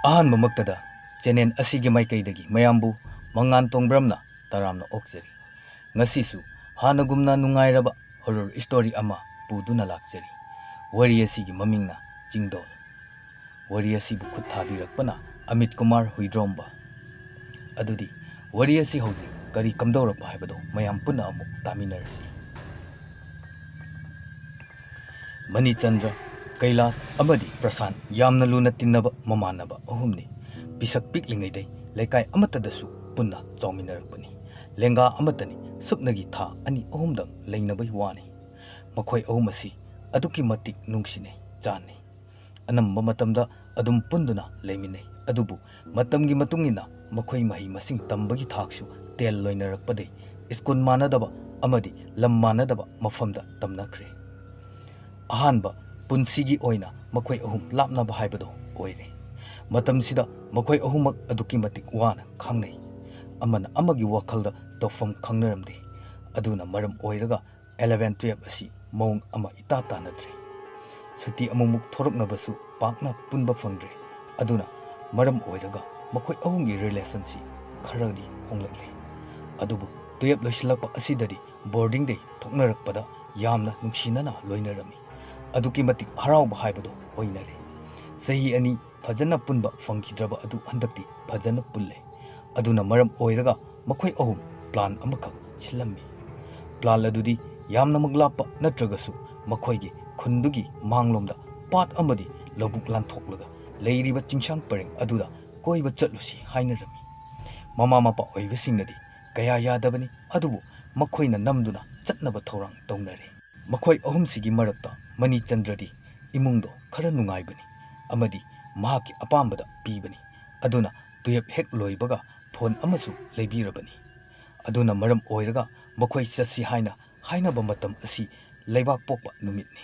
ꯑꯍꯥꯟꯕꯃꯛꯇꯗ channel ꯑꯁꯤꯒꯤ ꯃꯥꯏꯀꯩꯗꯒꯤ ꯃꯌꯥꯝꯕꯨ ꯃꯉꯥꯟ ꯇꯣꯡꯕ꯭ꯔꯝꯅ ꯇꯔꯥꯝꯅ ꯑꯣꯛꯆꯔꯤ꯫ ꯉꯁꯤꯁꯨ ꯍꯥꯟꯅꯒꯨꯝꯅ ꯅꯨꯡꯉꯥꯏꯔꯕ ꯍꯣꯔꯔ ꯁ꯭ꯇꯣꯔꯤ ꯑꯃ ꯄꯨꯗꯨꯅ ꯂꯥꯛꯆꯔꯤ꯫ ꯋꯥꯔꯤ ꯑꯁꯤꯒꯤ ꯃꯃꯤꯡꯅ ꯆꯤꯡꯗꯣꯜ꯫ ꯋꯥꯔꯤ ꯑꯁꯤꯕꯨ ꯈꯨꯠ ꯊꯥꯕꯤꯔꯛꯄꯅ ꯑꯃꯤꯠ ꯀꯨꯃꯥꯔ ꯍꯨꯏꯗ꯭ꯔꯣꯝꯕ꯫ ꯑꯗꯨꯗꯤ ꯋꯥꯔꯤ ꯑꯁꯤ ꯍꯧꯖꯤꯛ ꯀꯔꯤ ꯀꯝꯗꯧꯔꯛꯄ ꯍꯥꯏꯕꯗꯣ ꯃꯌꯥꯝ ꯄꯨꯟꯅ ꯑꯃꯨꯛ ꯇꯥꯃꯤꯟꯅꯔꯁꯤ꯫ ꯃꯅꯤꯆꯟꯗ꯭ꯔ, ꯀꯩꯂꯥꯁ ꯑꯃꯗꯤ ꯄ꯭ꯔꯁꯥꯟ ꯌꯥꯝꯅ ꯂꯨꯅ ꯇꯤꯟꯅꯕ ꯃꯃꯥꯟꯅꯕ ꯑꯍꯨꯝꯅꯤ꯫ ꯄꯤꯁꯛ ꯄꯤꯛꯂꯤꯉꯩꯗꯩ ꯂꯩꯀꯥꯏ ꯑꯃꯠꯇꯗꯁꯨ ꯄꯨꯟꯅ ꯆꯥꯎꯃꯤꯟꯅꯔꯛꯄꯅꯤ꯫ ꯂꯦꯡꯒꯥ ꯑꯃꯠꯇꯅꯤ, ꯁꯨꯞꯅꯒꯤ ꯊꯥ ꯑꯅꯤ ꯑꯍꯨꯝꯗꯪ ꯂꯩꯅꯕꯩ ꯋꯥꯅꯤ꯫ ꯃꯈꯣꯏ ꯑꯍꯨꯝ ꯑꯁꯤ ꯑꯗꯨꯛꯀꯤ ꯃꯇꯤꯛ ꯅꯨꯡꯁꯤꯅꯩ ꯆꯥꯟꯅꯩ꯫ ꯑꯅꯝꯕ ꯃꯇꯝꯗ ꯑꯗꯨꯝ ꯄꯨꯟꯗꯨꯅ ꯂꯩꯃꯤꯟꯅꯩ꯫ ꯑꯗꯨꯕꯨ ꯃꯇꯝꯒꯤ ꯃꯇꯨꯡ ꯏꯟꯅ ꯃꯈꯣꯏ ꯃꯍꯩ ꯃꯁꯤꯡ ꯇꯝꯕꯒꯤ ꯊꯥꯛꯁꯨ ꯇꯦꯜ ꯂꯣꯏꯅꯔꯛꯄꯗꯩ ꯁ꯭ꯀꯨꯜ ꯃꯥꯟꯅꯗꯕ ꯑꯃꯗꯤ ꯂꯝ ꯃꯥꯟꯅꯗꯕ ꯃꯐꯝꯗ ꯇꯝꯅꯈ꯭ꯔꯦ꯫ ꯑꯍꯥꯟꯕ ꯄꯨꯟꯁꯤꯒꯤ ꯑꯣꯏꯅ ꯃꯈꯣꯏ ꯑꯍꯨꯝ ꯂꯥꯞꯅꯕ ꯍꯥꯏꯕꯗꯣ ꯑꯣꯏꯔꯦ꯫ ꯃꯇꯝꯁꯤꯗ ꯃꯈꯣꯏ ꯑꯍꯨꯝꯃꯛ ꯑꯗꯨꯛꯀꯤ ꯃꯇꯤꯛ ꯋꯥꯅ ꯈꯪꯅꯩ꯫ ꯑꯃꯅ ꯑꯃꯒꯤ ꯋꯥꯈꯜꯗ ꯇꯧꯐꯝ ꯈꯪꯅꯔꯝꯗꯦ꯫ ꯑꯗꯨꯅ ꯃꯔꯝ ꯑꯣꯏꯔꯒ 11-12 ꯑꯁꯤ ꯃꯑꯣꯡ ꯑꯃ ꯏꯇꯥ ꯇꯥꯅꯗ꯭ꯔꯦ꯫ ꯁꯨꯇꯤ ꯑꯃꯨꯛ ꯊꯣꯔꯛꯅꯕꯁꯨ ꯄꯥꯛꯅ ꯄꯨꯟꯕ ꯐꯪꯗ꯭ꯔꯦ꯫ ꯑꯗꯨꯅ ꯃꯔꯝ ꯑꯣꯏꯔꯒ ꯃꯈꯣꯏ ꯑꯍꯨꯝꯒꯤ ꯔꯤꯂꯦꯁꯟꯁꯤ ꯈꯔꯗꯤ ꯍꯣꯡꯂꯛꯂꯦ꯫ ꯑꯗꯨꯕꯨ 12 ꯂꯣꯏꯁꯤꯜꯂꯛꯄ ꯑꯁꯤꯗꯗꯤ ꯕꯣꯔꯗꯤꯡꯗꯩ ꯊꯣꯛꯅꯔꯛꯄꯗ ꯌꯥꯝꯅ ꯅꯨꯡꯁꯤꯅꯅ ꯂꯣꯏꯅꯔꯝꯃꯤ꯫ ꯑꯗꯨꯛꯀꯤ ꯃꯇꯤꯛ ꯍꯔꯥꯎꯕ ꯍꯥꯏꯕꯗꯣ ꯑꯣꯏꯅꯔꯦ꯫ ꯆꯍꯤ 2 ꯐꯖꯅ ꯄꯨꯟꯕ ꯐꯪꯈꯤꯗ꯭ꯔꯕ ꯑꯗꯨ ꯍꯟꯗꯛꯇꯤ ꯐꯖꯅ ꯄꯨꯜꯂꯦ꯫ ꯑꯗꯨꯅ ꯃꯔꯝ ꯑꯣꯏꯔꯒ ꯃꯈꯣꯏ ꯑꯍꯨꯝ ꯄ꯭ꯂꯥꯟ ꯑꯃꯈꯛ ꯁꯤꯜꯂꯝꯃꯤ꯫ ꯄ꯭ꯂꯥꯟ ꯑꯗꯨꯗꯤ ꯌꯥꯝꯅꯃꯛ ꯂꯥꯞꯄ ꯅꯠꯇ꯭ꯔꯒꯁꯨ ꯃꯈꯣꯏꯒꯤ ꯈꯨꯟꯗꯨꯒꯤ ꯃꯥꯡꯂꯣꯝꯗ ꯄꯥꯠ ꯑꯃꯗꯤ ꯂꯧꯕꯨꯛ ꯂꯥꯟꯊꯣꯛꯂꯒ ꯂꯩꯔꯤꯕ ꯆꯤꯡꯁꯥꯡ ꯄꯔꯦꯡ ꯑꯗꯨꯗ ꯀꯣꯏꯕ ꯆꯠꯂꯨꯁꯤ ꯍꯥꯏꯅꯔꯝꯃꯤ꯫ ꯃꯃꯥ ꯃꯄꯥ ꯑꯣꯏꯕꯁꯤꯡꯅꯗꯤ ꯀꯌꯥ ꯌꯥꯗꯕꯅꯤ꯫ ꯑꯗꯨꯕꯨ ꯃꯈꯣꯏꯅ ꯅꯝꯗꯨꯅ ꯆꯠꯅꯕ ꯊꯧꯔꯥꯡ ꯇꯧꯅꯔꯦ꯫ ꯃꯈꯣꯏ ꯑꯍꯨꯝꯁꯤꯒꯤ ꯃꯔꯛꯇ ꯃꯅꯤꯆꯟꯗ꯭ꯔꯗꯤ ꯏꯃꯨꯡꯗꯣ ꯈꯔ ꯅꯨꯡꯉꯥꯏꯕꯅꯤ ꯑꯃꯗꯤ ꯃꯍꯥꯛꯀꯤ ꯑꯄꯥꯝꯕꯗ ꯄꯤꯕꯅꯤ꯫ ꯑꯗꯨꯅ 12 ꯍꯦꯛ ꯂꯣꯏꯕꯒ ꯐꯣꯟ ꯑꯃꯁꯨ ꯂꯩꯕꯤꯔꯕꯅꯤ꯫ ꯑꯗꯨꯅ ꯃꯔꯝ ꯑꯣꯏꯔꯒ ꯃꯈꯣꯏ ꯆꯠꯁꯤ ꯍꯥꯏꯅ ꯍꯥꯏꯅꯕ ꯃꯇꯝ ꯑꯁꯤ ꯂꯩꯕꯥꯛꯄꯣꯛꯄ ꯅꯨꯃꯤꯠꯅꯤ꯫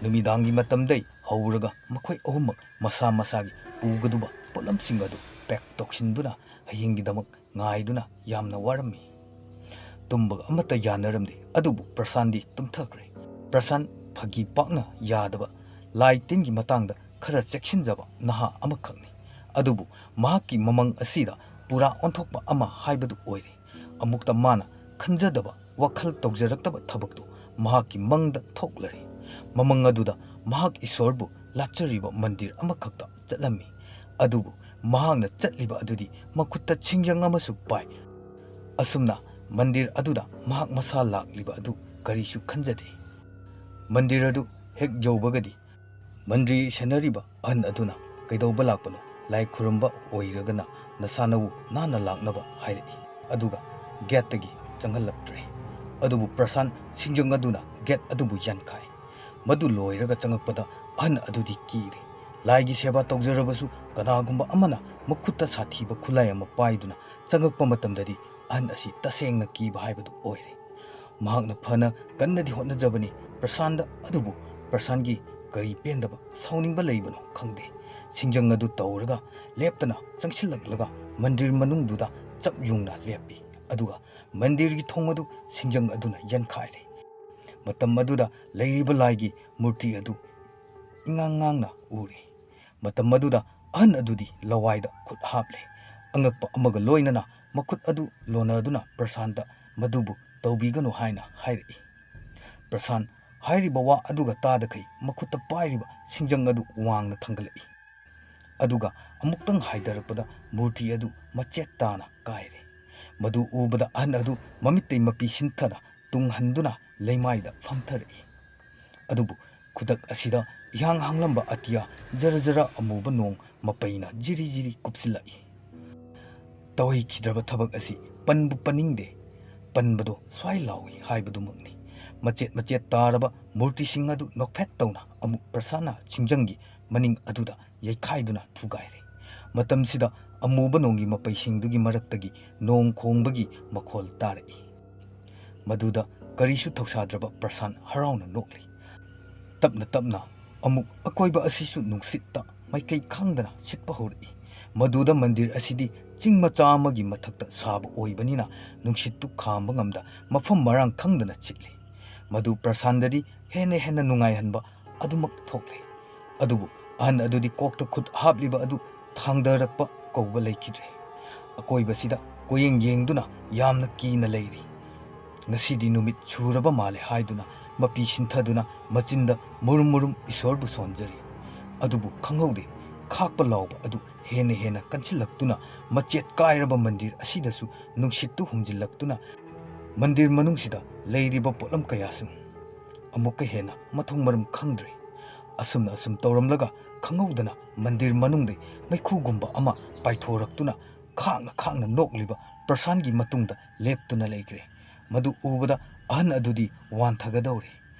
ꯅꯨꯃꯤꯗꯥꯡꯒꯤ ꯃꯇꯝꯗꯩ ꯍꯧꯔꯒ ꯃꯈꯣꯏ ꯑꯍꯨꯝꯃꯛ ꯃꯁꯥ ꯃꯁꯥꯒꯤ ꯄꯨꯒꯗꯕ ꯄꯣꯠꯂꯝꯁꯤꯡ ꯑꯗꯨ ꯄꯦꯛ ꯇꯧꯁꯤꯟꯗꯨꯅ ꯍꯌꯦꯡꯒꯤꯗꯃꯛ ꯉꯥꯏꯗꯨꯅ ꯌꯥꯝꯅ ꯋꯥꯔꯝꯃꯤ꯫ ꯇꯨꯝꯕꯒ ꯑꯃꯠꯇ ꯌꯥꯅꯔꯝꯗꯦ꯫ ꯑꯗꯨꯕꯨ ꯄ꯭ꯔꯁꯥꯟꯗꯤ ꯇꯨꯝꯊꯈ꯭ꯔꯦ꯫ ꯄ꯭ꯔꯁꯥꯟ ꯐꯥꯒꯤ ꯄꯥꯛꯅ ꯌꯥꯗꯕ, ꯂꯥꯏ ꯇꯤꯟꯒꯤ ꯃꯇꯥꯡꯗ ꯈꯔ ꯆꯦꯛꯁꯤꯟꯖꯕ ꯅꯍꯥ ꯑꯃꯈꯛꯅꯤ꯫ ꯑꯗꯨꯕꯨ ꯃꯍꯥꯛꯀꯤ ꯃꯃꯪ ꯑꯁꯤꯗ ꯄꯨꯔꯥ ꯑꯣꯟꯊꯣꯛꯄ ꯑꯃ ꯍꯥꯏꯕꯗꯨ ꯑꯣꯏꯔꯦ꯫ ꯑꯃꯨꯛꯇ ꯃꯥꯅ ꯈꯟꯖꯗꯕ, ꯋꯥꯈꯜ ꯇꯧꯖꯔꯛꯇꯕ ꯊꯕꯛꯇꯨ ꯃꯍꯥꯛꯀꯤ ꯃꯪꯗ ꯊꯣꯛꯂꯔꯦ꯫ ꯃꯃꯪ ꯑꯗꯨꯗ ꯃꯍꯥꯛ ꯏꯁꯣꯔꯕꯨ ꯂꯥꯠꯆꯔꯤꯕ ꯃꯟꯗꯤꯔ ꯑꯃꯈꯛꯇ ꯆꯠꯂꯝꯃꯤ꯫ ꯑꯗꯨꯕꯨ ꯃꯍꯥꯛꯅ ꯆꯠꯂꯤꯕ ꯑꯗꯨꯗꯤ ꯃꯈꯨꯠꯇ ꯁꯤꯡꯖꯪ ꯑꯃꯁꯨ ꯄꯥꯏ꯫ ꯑꯁꯨꯝꯅ ꯃꯟꯗꯤꯔ ꯑꯗꯨꯗ ꯃꯍꯥꯛ ꯃꯁꯥ ꯂꯥꯛꯂꯤꯕ ꯑꯗꯨ ꯀꯔꯤꯁꯨ ꯈꯟꯖꯗꯦ꯫ ꯃꯟꯗꯤꯔ ꯑꯗꯨ ꯍꯦꯛ ꯌꯧꯕꯒꯗꯤ ꯃꯟꯗꯤꯔ ꯁꯦꯟꯅꯔꯤꯕ ꯑꯍꯟ ꯑꯗꯨꯅ "ꯀꯩꯗꯧꯕ ꯂꯥꯛꯄꯅꯣ? ꯂꯥꯏ ꯈꯨꯔꯨꯝꯕ ꯑꯣꯏꯔꯒꯅ ꯅꯁꯥꯅꯋꯨ ꯅꯥꯟꯅ ꯂꯥꯛꯅꯕ" ꯍꯥꯏꯔꯛꯏ꯫ ꯑꯗꯨꯒ ꯒꯦꯠꯇꯒꯤ ꯆꯪꯍꯜꯂꯛꯇ꯭ꯔꯦ꯫ ꯑꯗꯨꯕꯨ ꯄ꯭ꯔꯁꯥꯟ ꯁꯤꯡꯖꯪ ꯑꯗꯨꯅ ꯒꯦꯠ ꯑꯗꯨꯕꯨ ꯌꯥꯟꯈꯥꯏ꯫ ꯃꯗꯨ ꯂꯣꯏꯔꯒ ꯆꯪꯉꯛꯄꯗ ꯑꯍꯟ ꯑꯗꯨꯗꯤ ꯀꯤꯔꯦ꯫ ꯂꯥꯏꯒꯤ ꯁꯦꯕꯥ ꯇꯧꯖꯔꯕꯁꯨ ꯀꯅꯥꯒꯨꯝꯕ ꯑꯃꯅ ꯃꯈꯨꯠꯇ ꯁꯥꯊꯤꯕ ꯈꯨꯠꯂꯥꯏ ꯑꯃ ꯄꯥꯏꯗꯨꯅ ꯆꯪꯉꯛꯄ ꯃꯇꯝꯗꯗꯤ ꯑꯍꯟ ꯑꯁꯤ ꯇꯁꯦꯡꯅ ꯀꯤꯕ ꯍꯥꯏꯕꯗꯨ ꯑꯣꯏꯔꯦ꯫ ꯃꯍꯥꯛꯅ ꯐꯅ ꯀꯟꯅꯗꯤ ꯍꯣꯠꯅꯖꯕꯅꯤ ꯄ꯭ꯔꯁꯥꯟꯗ꯫ ꯑꯗꯨꯕꯨ ꯄ꯭ꯔꯁꯥꯟꯒꯤ ꯀꯔꯤ ꯄꯦꯟꯗꯕ, ꯁꯥꯎꯅꯤꯡꯕ ꯂꯩꯕꯅꯣ ꯈꯪꯗꯦ꯫ ꯁꯤꯡꯖꯪ ꯑꯗꯨ ꯇꯧꯔꯒ ꯂꯦꯞꯇꯅ ꯆꯪꯁꯤꯜꯂꯛꯂꯒ ꯃꯟꯗꯤꯔ ꯃꯅꯨꯡꯗꯨꯗ ꯆꯞ ꯌꯨꯡꯅ ꯂꯦꯞꯄꯤ꯫ ꯑꯗꯨꯒ ꯃꯟꯗꯤꯔꯒꯤ ꯊꯣꯡ ꯑꯗꯨ ꯁꯤꯡꯖꯪ ꯑꯗꯨꯅ ꯌꯥꯟꯈꯥꯏꯔꯦ꯫ ꯃꯇꯝ ꯑꯗꯨꯗ ꯂꯩꯔꯤꯕ ꯂꯥꯏꯒꯤ ꯃꯨꯔꯇꯤ ꯑꯗꯨ ꯏꯉꯥꯡ ꯉꯥꯡꯅ ꯎꯔꯦ꯫ ꯃꯇꯝ ꯑꯗꯨꯗ ꯑꯍꯟ ꯑꯗꯨꯗꯤ ꯂꯋꯥꯏꯗ ꯈꯨꯠ ꯍꯥꯞꯂꯦ꯫ ꯑꯉꯛꯄ ꯑꯃꯒ ꯂꯣꯏꯅꯅ ꯃꯈꯨꯠ ꯑꯗꯨ ꯂꯣꯟꯅꯗꯨꯅ ꯄ꯭ꯔꯁꯥꯟꯗ ꯃꯗꯨꯕꯨ ꯇꯧꯕꯤꯒꯅꯨ ꯍꯥꯏꯅ ꯍꯥꯏꯔꯛꯏ꯫ ꯄ꯭ꯔꯁꯥꯟ ꯍꯥꯏꯔꯤꯕ ꯋꯥ ꯑꯗꯨꯒ ꯇꯥꯗꯈꯩ ꯃꯈꯨꯠꯇ ꯄꯥꯏꯔꯤꯕ ꯁꯤꯡꯖꯪ ꯑꯗꯨ ꯋꯥꯡꯅ ꯊꯥꯡꯒꯠꯂꯛꯏ꯫ ꯑꯗꯨꯒ ꯑꯃꯨꯛꯇꯪ ꯍꯥꯏꯊꯔꯛꯄꯗ ꯃꯨꯔꯇꯤ ꯑꯗꯨ ꯃꯆꯦꯠ ꯇꯥꯅ ꯀꯥꯏꯔꯦ꯫ ꯃꯗꯨ ꯎꯕꯗ ꯑꯍꯟ ꯑꯗꯨ ꯃꯃꯤꯠꯇꯩ ꯃꯄꯤ ꯁꯤꯟꯊꯅ ꯇꯨꯡꯍꯟꯗꯨꯅ ꯂꯩꯃꯥꯏꯗ ꯐꯝꯊꯔꯛꯏ꯫ ꯑꯗꯨꯕꯨ ꯈꯨꯗꯛ ꯑꯁꯤꯗ ꯏꯍꯥꯡ ꯍꯥꯡꯂꯝꯕ ꯑꯇꯤꯌꯥ ꯖꯔ ꯖꯔ ꯑꯃꯨꯕ ꯅꯣꯡ ꯃꯄꯩꯅ ꯖꯤꯔꯤ ꯖꯤꯔꯤ ꯀꯨꯞꯁꯤꯜꯂꯛꯏ꯫ ꯇꯧꯍꯩꯈꯤꯗ꯭ꯔꯕ ꯊꯕꯛ ꯑꯁꯤ ꯄꯟꯕꯨ ꯄꯟꯅꯤꯡꯗꯦ꯫ ꯄꯟꯕꯗꯣ ꯁ꯭ꯋꯥꯏ ꯂꯥꯎꯏ ꯍꯥꯏꯕꯗꯨꯃꯛꯅꯤ꯫ ꯃꯆꯦꯠ ꯃꯆꯦꯠ ꯇꯥꯔꯕ ꯃꯨꯔꯇꯤꯁꯤꯡ ꯑꯗꯨ ꯅꯣꯛꯐꯦꯠ ꯇꯧꯅ ꯑꯃꯨꯛ ꯄ꯭ꯔꯁꯥꯟꯅ ꯁꯤꯡꯖꯪꯒꯤ ꯃꯅꯤꯡ ꯑꯗꯨꯗ ꯌꯩꯈꯥꯏꯗꯨꯅ ꯊꯨꯒꯥꯏꯔꯦ꯫ ꯃꯇꯝꯁꯤꯗ ꯑꯃꯨꯕ ꯅꯣꯡꯒꯤ ꯃꯄꯩꯁꯤꯡꯗꯨꯒꯤ ꯃꯔꯛꯇꯒꯤ ꯅꯣꯡ ꯈꯣꯡꯕꯒꯤ ꯃꯈꯣꯜ ꯇꯥꯔꯛꯏ꯫ ꯃꯗꯨꯗ ꯀꯔꯤꯁꯨ ꯊꯧꯁꯥꯗ꯭ꯔꯕ ꯄ꯭ꯔꯁꯥꯟ ꯍꯔꯥꯎꯅ ꯅꯣꯛꯂꯤ꯫ ꯇꯞꯅ ꯇꯞꯅ ꯑꯃꯨꯛ ꯑꯀꯣꯏꯕ ꯑꯁꯤꯁꯨ ꯅꯨꯡꯁꯤꯠꯇ ꯃꯥꯏꯀꯩ ꯈꯪꯗꯅ ꯁꯤꯠꯄ ꯍꯧꯔꯛꯏ꯫ ꯃꯗꯨꯗ ꯃꯟꯗꯤꯔ ꯑꯁꯤꯗꯤ ꯆꯤꯡ ꯃꯆꯥ ꯑꯃꯒꯤ ꯃꯊꯛꯇ ꯁꯥꯕ ꯑꯣꯏꯕꯅꯤꯅ ꯅꯨꯡꯁꯤꯠꯇꯨ ꯈꯥꯝꯕ ꯉꯝꯗ ꯃꯐꯝ ꯃꯔꯥꯡ ꯈꯪꯗꯅ ꯆꯤꯠꯂꯤ꯫ ꯃꯗꯨ ꯄ꯭ꯔꯁꯥꯟꯗꯗꯤ ꯍꯦꯟꯅ ꯅꯨꯡꯉꯥꯏꯍꯟꯕ ꯑꯗꯨꯃꯛ ꯊꯣꯛꯂꯦ꯫ ꯑꯗꯨꯕꯨ ꯑꯍꯟ ꯑꯗꯨꯗꯤ ꯀꯣꯛꯇ ꯈꯨꯠ ꯍꯥꯞꯂꯤꯕ ꯑꯗꯨ ꯊꯥꯡꯗꯔꯛꯄ ꯀꯧꯕ ꯂꯩꯈꯤꯗ꯭ꯔꯦ꯫ ꯑꯀꯣꯏꯕꯁꯤꯗ ꯀꯣꯌꯦꯡ ꯌꯦꯡꯗꯨꯅ ꯌꯥꯝꯅ ꯀꯤꯅ ꯂꯩꯔꯤ꯫ ꯉꯁꯤꯗꯤ ꯅꯨꯃꯤꯠ ꯁꯨꯔꯕ ꯃꯥꯜꯂꯦ ꯍꯥꯏꯗꯨꯅ ꯃꯄꯤ ꯁꯤꯟꯊꯗꯨꯅ ꯃꯆꯤꯟꯗ ꯃꯨꯔꯨꯝ ꯃꯨꯔꯨꯝ ꯏꯁꯣꯔꯕꯨ ꯁꯣꯟꯖꯔꯤ꯫ ꯑꯗꯨꯕꯨ ꯈꯪꯍꯧꯗꯦ ꯈꯥꯛꯄ ꯂꯥꯎꯕ ꯑꯗꯨ ꯍꯦꯟꯅ ꯍꯦꯟꯅ ꯀꯟꯁꯤꯜꯂꯛꯇꯨꯅ ꯃꯆꯦꯠ ꯀꯥꯏꯔꯕ ꯃꯟꯗꯤꯔ ꯑꯁꯤꯗꯁꯨ ꯅꯨꯡꯁꯤꯠꯇꯨ ꯍꯨꯝꯖꯤꯜꯂꯛꯇꯨꯅ ꯃꯟꯗꯤꯔ ꯃꯅꯨꯡꯁꯤꯗ ꯂꯩꯔꯤꯕ ꯄꯣꯠꯂꯝ ꯀꯌꯥꯁꯨ ꯑꯃꯨꯛꯀ ꯍꯦꯟꯅ ꯃꯊꯣꯡ ꯃꯔꯝ ꯈꯪꯗ꯭ꯔꯦ꯫ ꯑꯁꯨꯝꯅ ꯑꯁꯨꯝ ꯇꯧꯔꯝꯂꯒ ꯈꯪꯍꯧꯗꯅ ꯃꯟꯗꯤꯔ ꯃꯅꯨꯡꯗꯩ ꯃꯩꯈꯨꯒꯨꯝꯕ ꯑꯃ ꯄꯥꯏꯊꯣꯔꯛꯇꯨꯅ ꯈꯥꯡꯅ ꯈꯥꯡꯅ ꯅꯣꯛꯂꯤꯕ ꯄ꯭ꯔꯁꯥꯟꯒꯤ ꯃꯇꯨꯡꯗ ꯂꯦꯞꯇꯨꯅ ꯂꯩꯈ꯭ꯔꯦ꯫ ꯃꯗꯨ ꯎꯕꯗ ꯑꯍꯟ ꯑꯗꯨꯗꯤ ꯋꯥꯟꯊꯒꯗꯧꯔꯦ꯫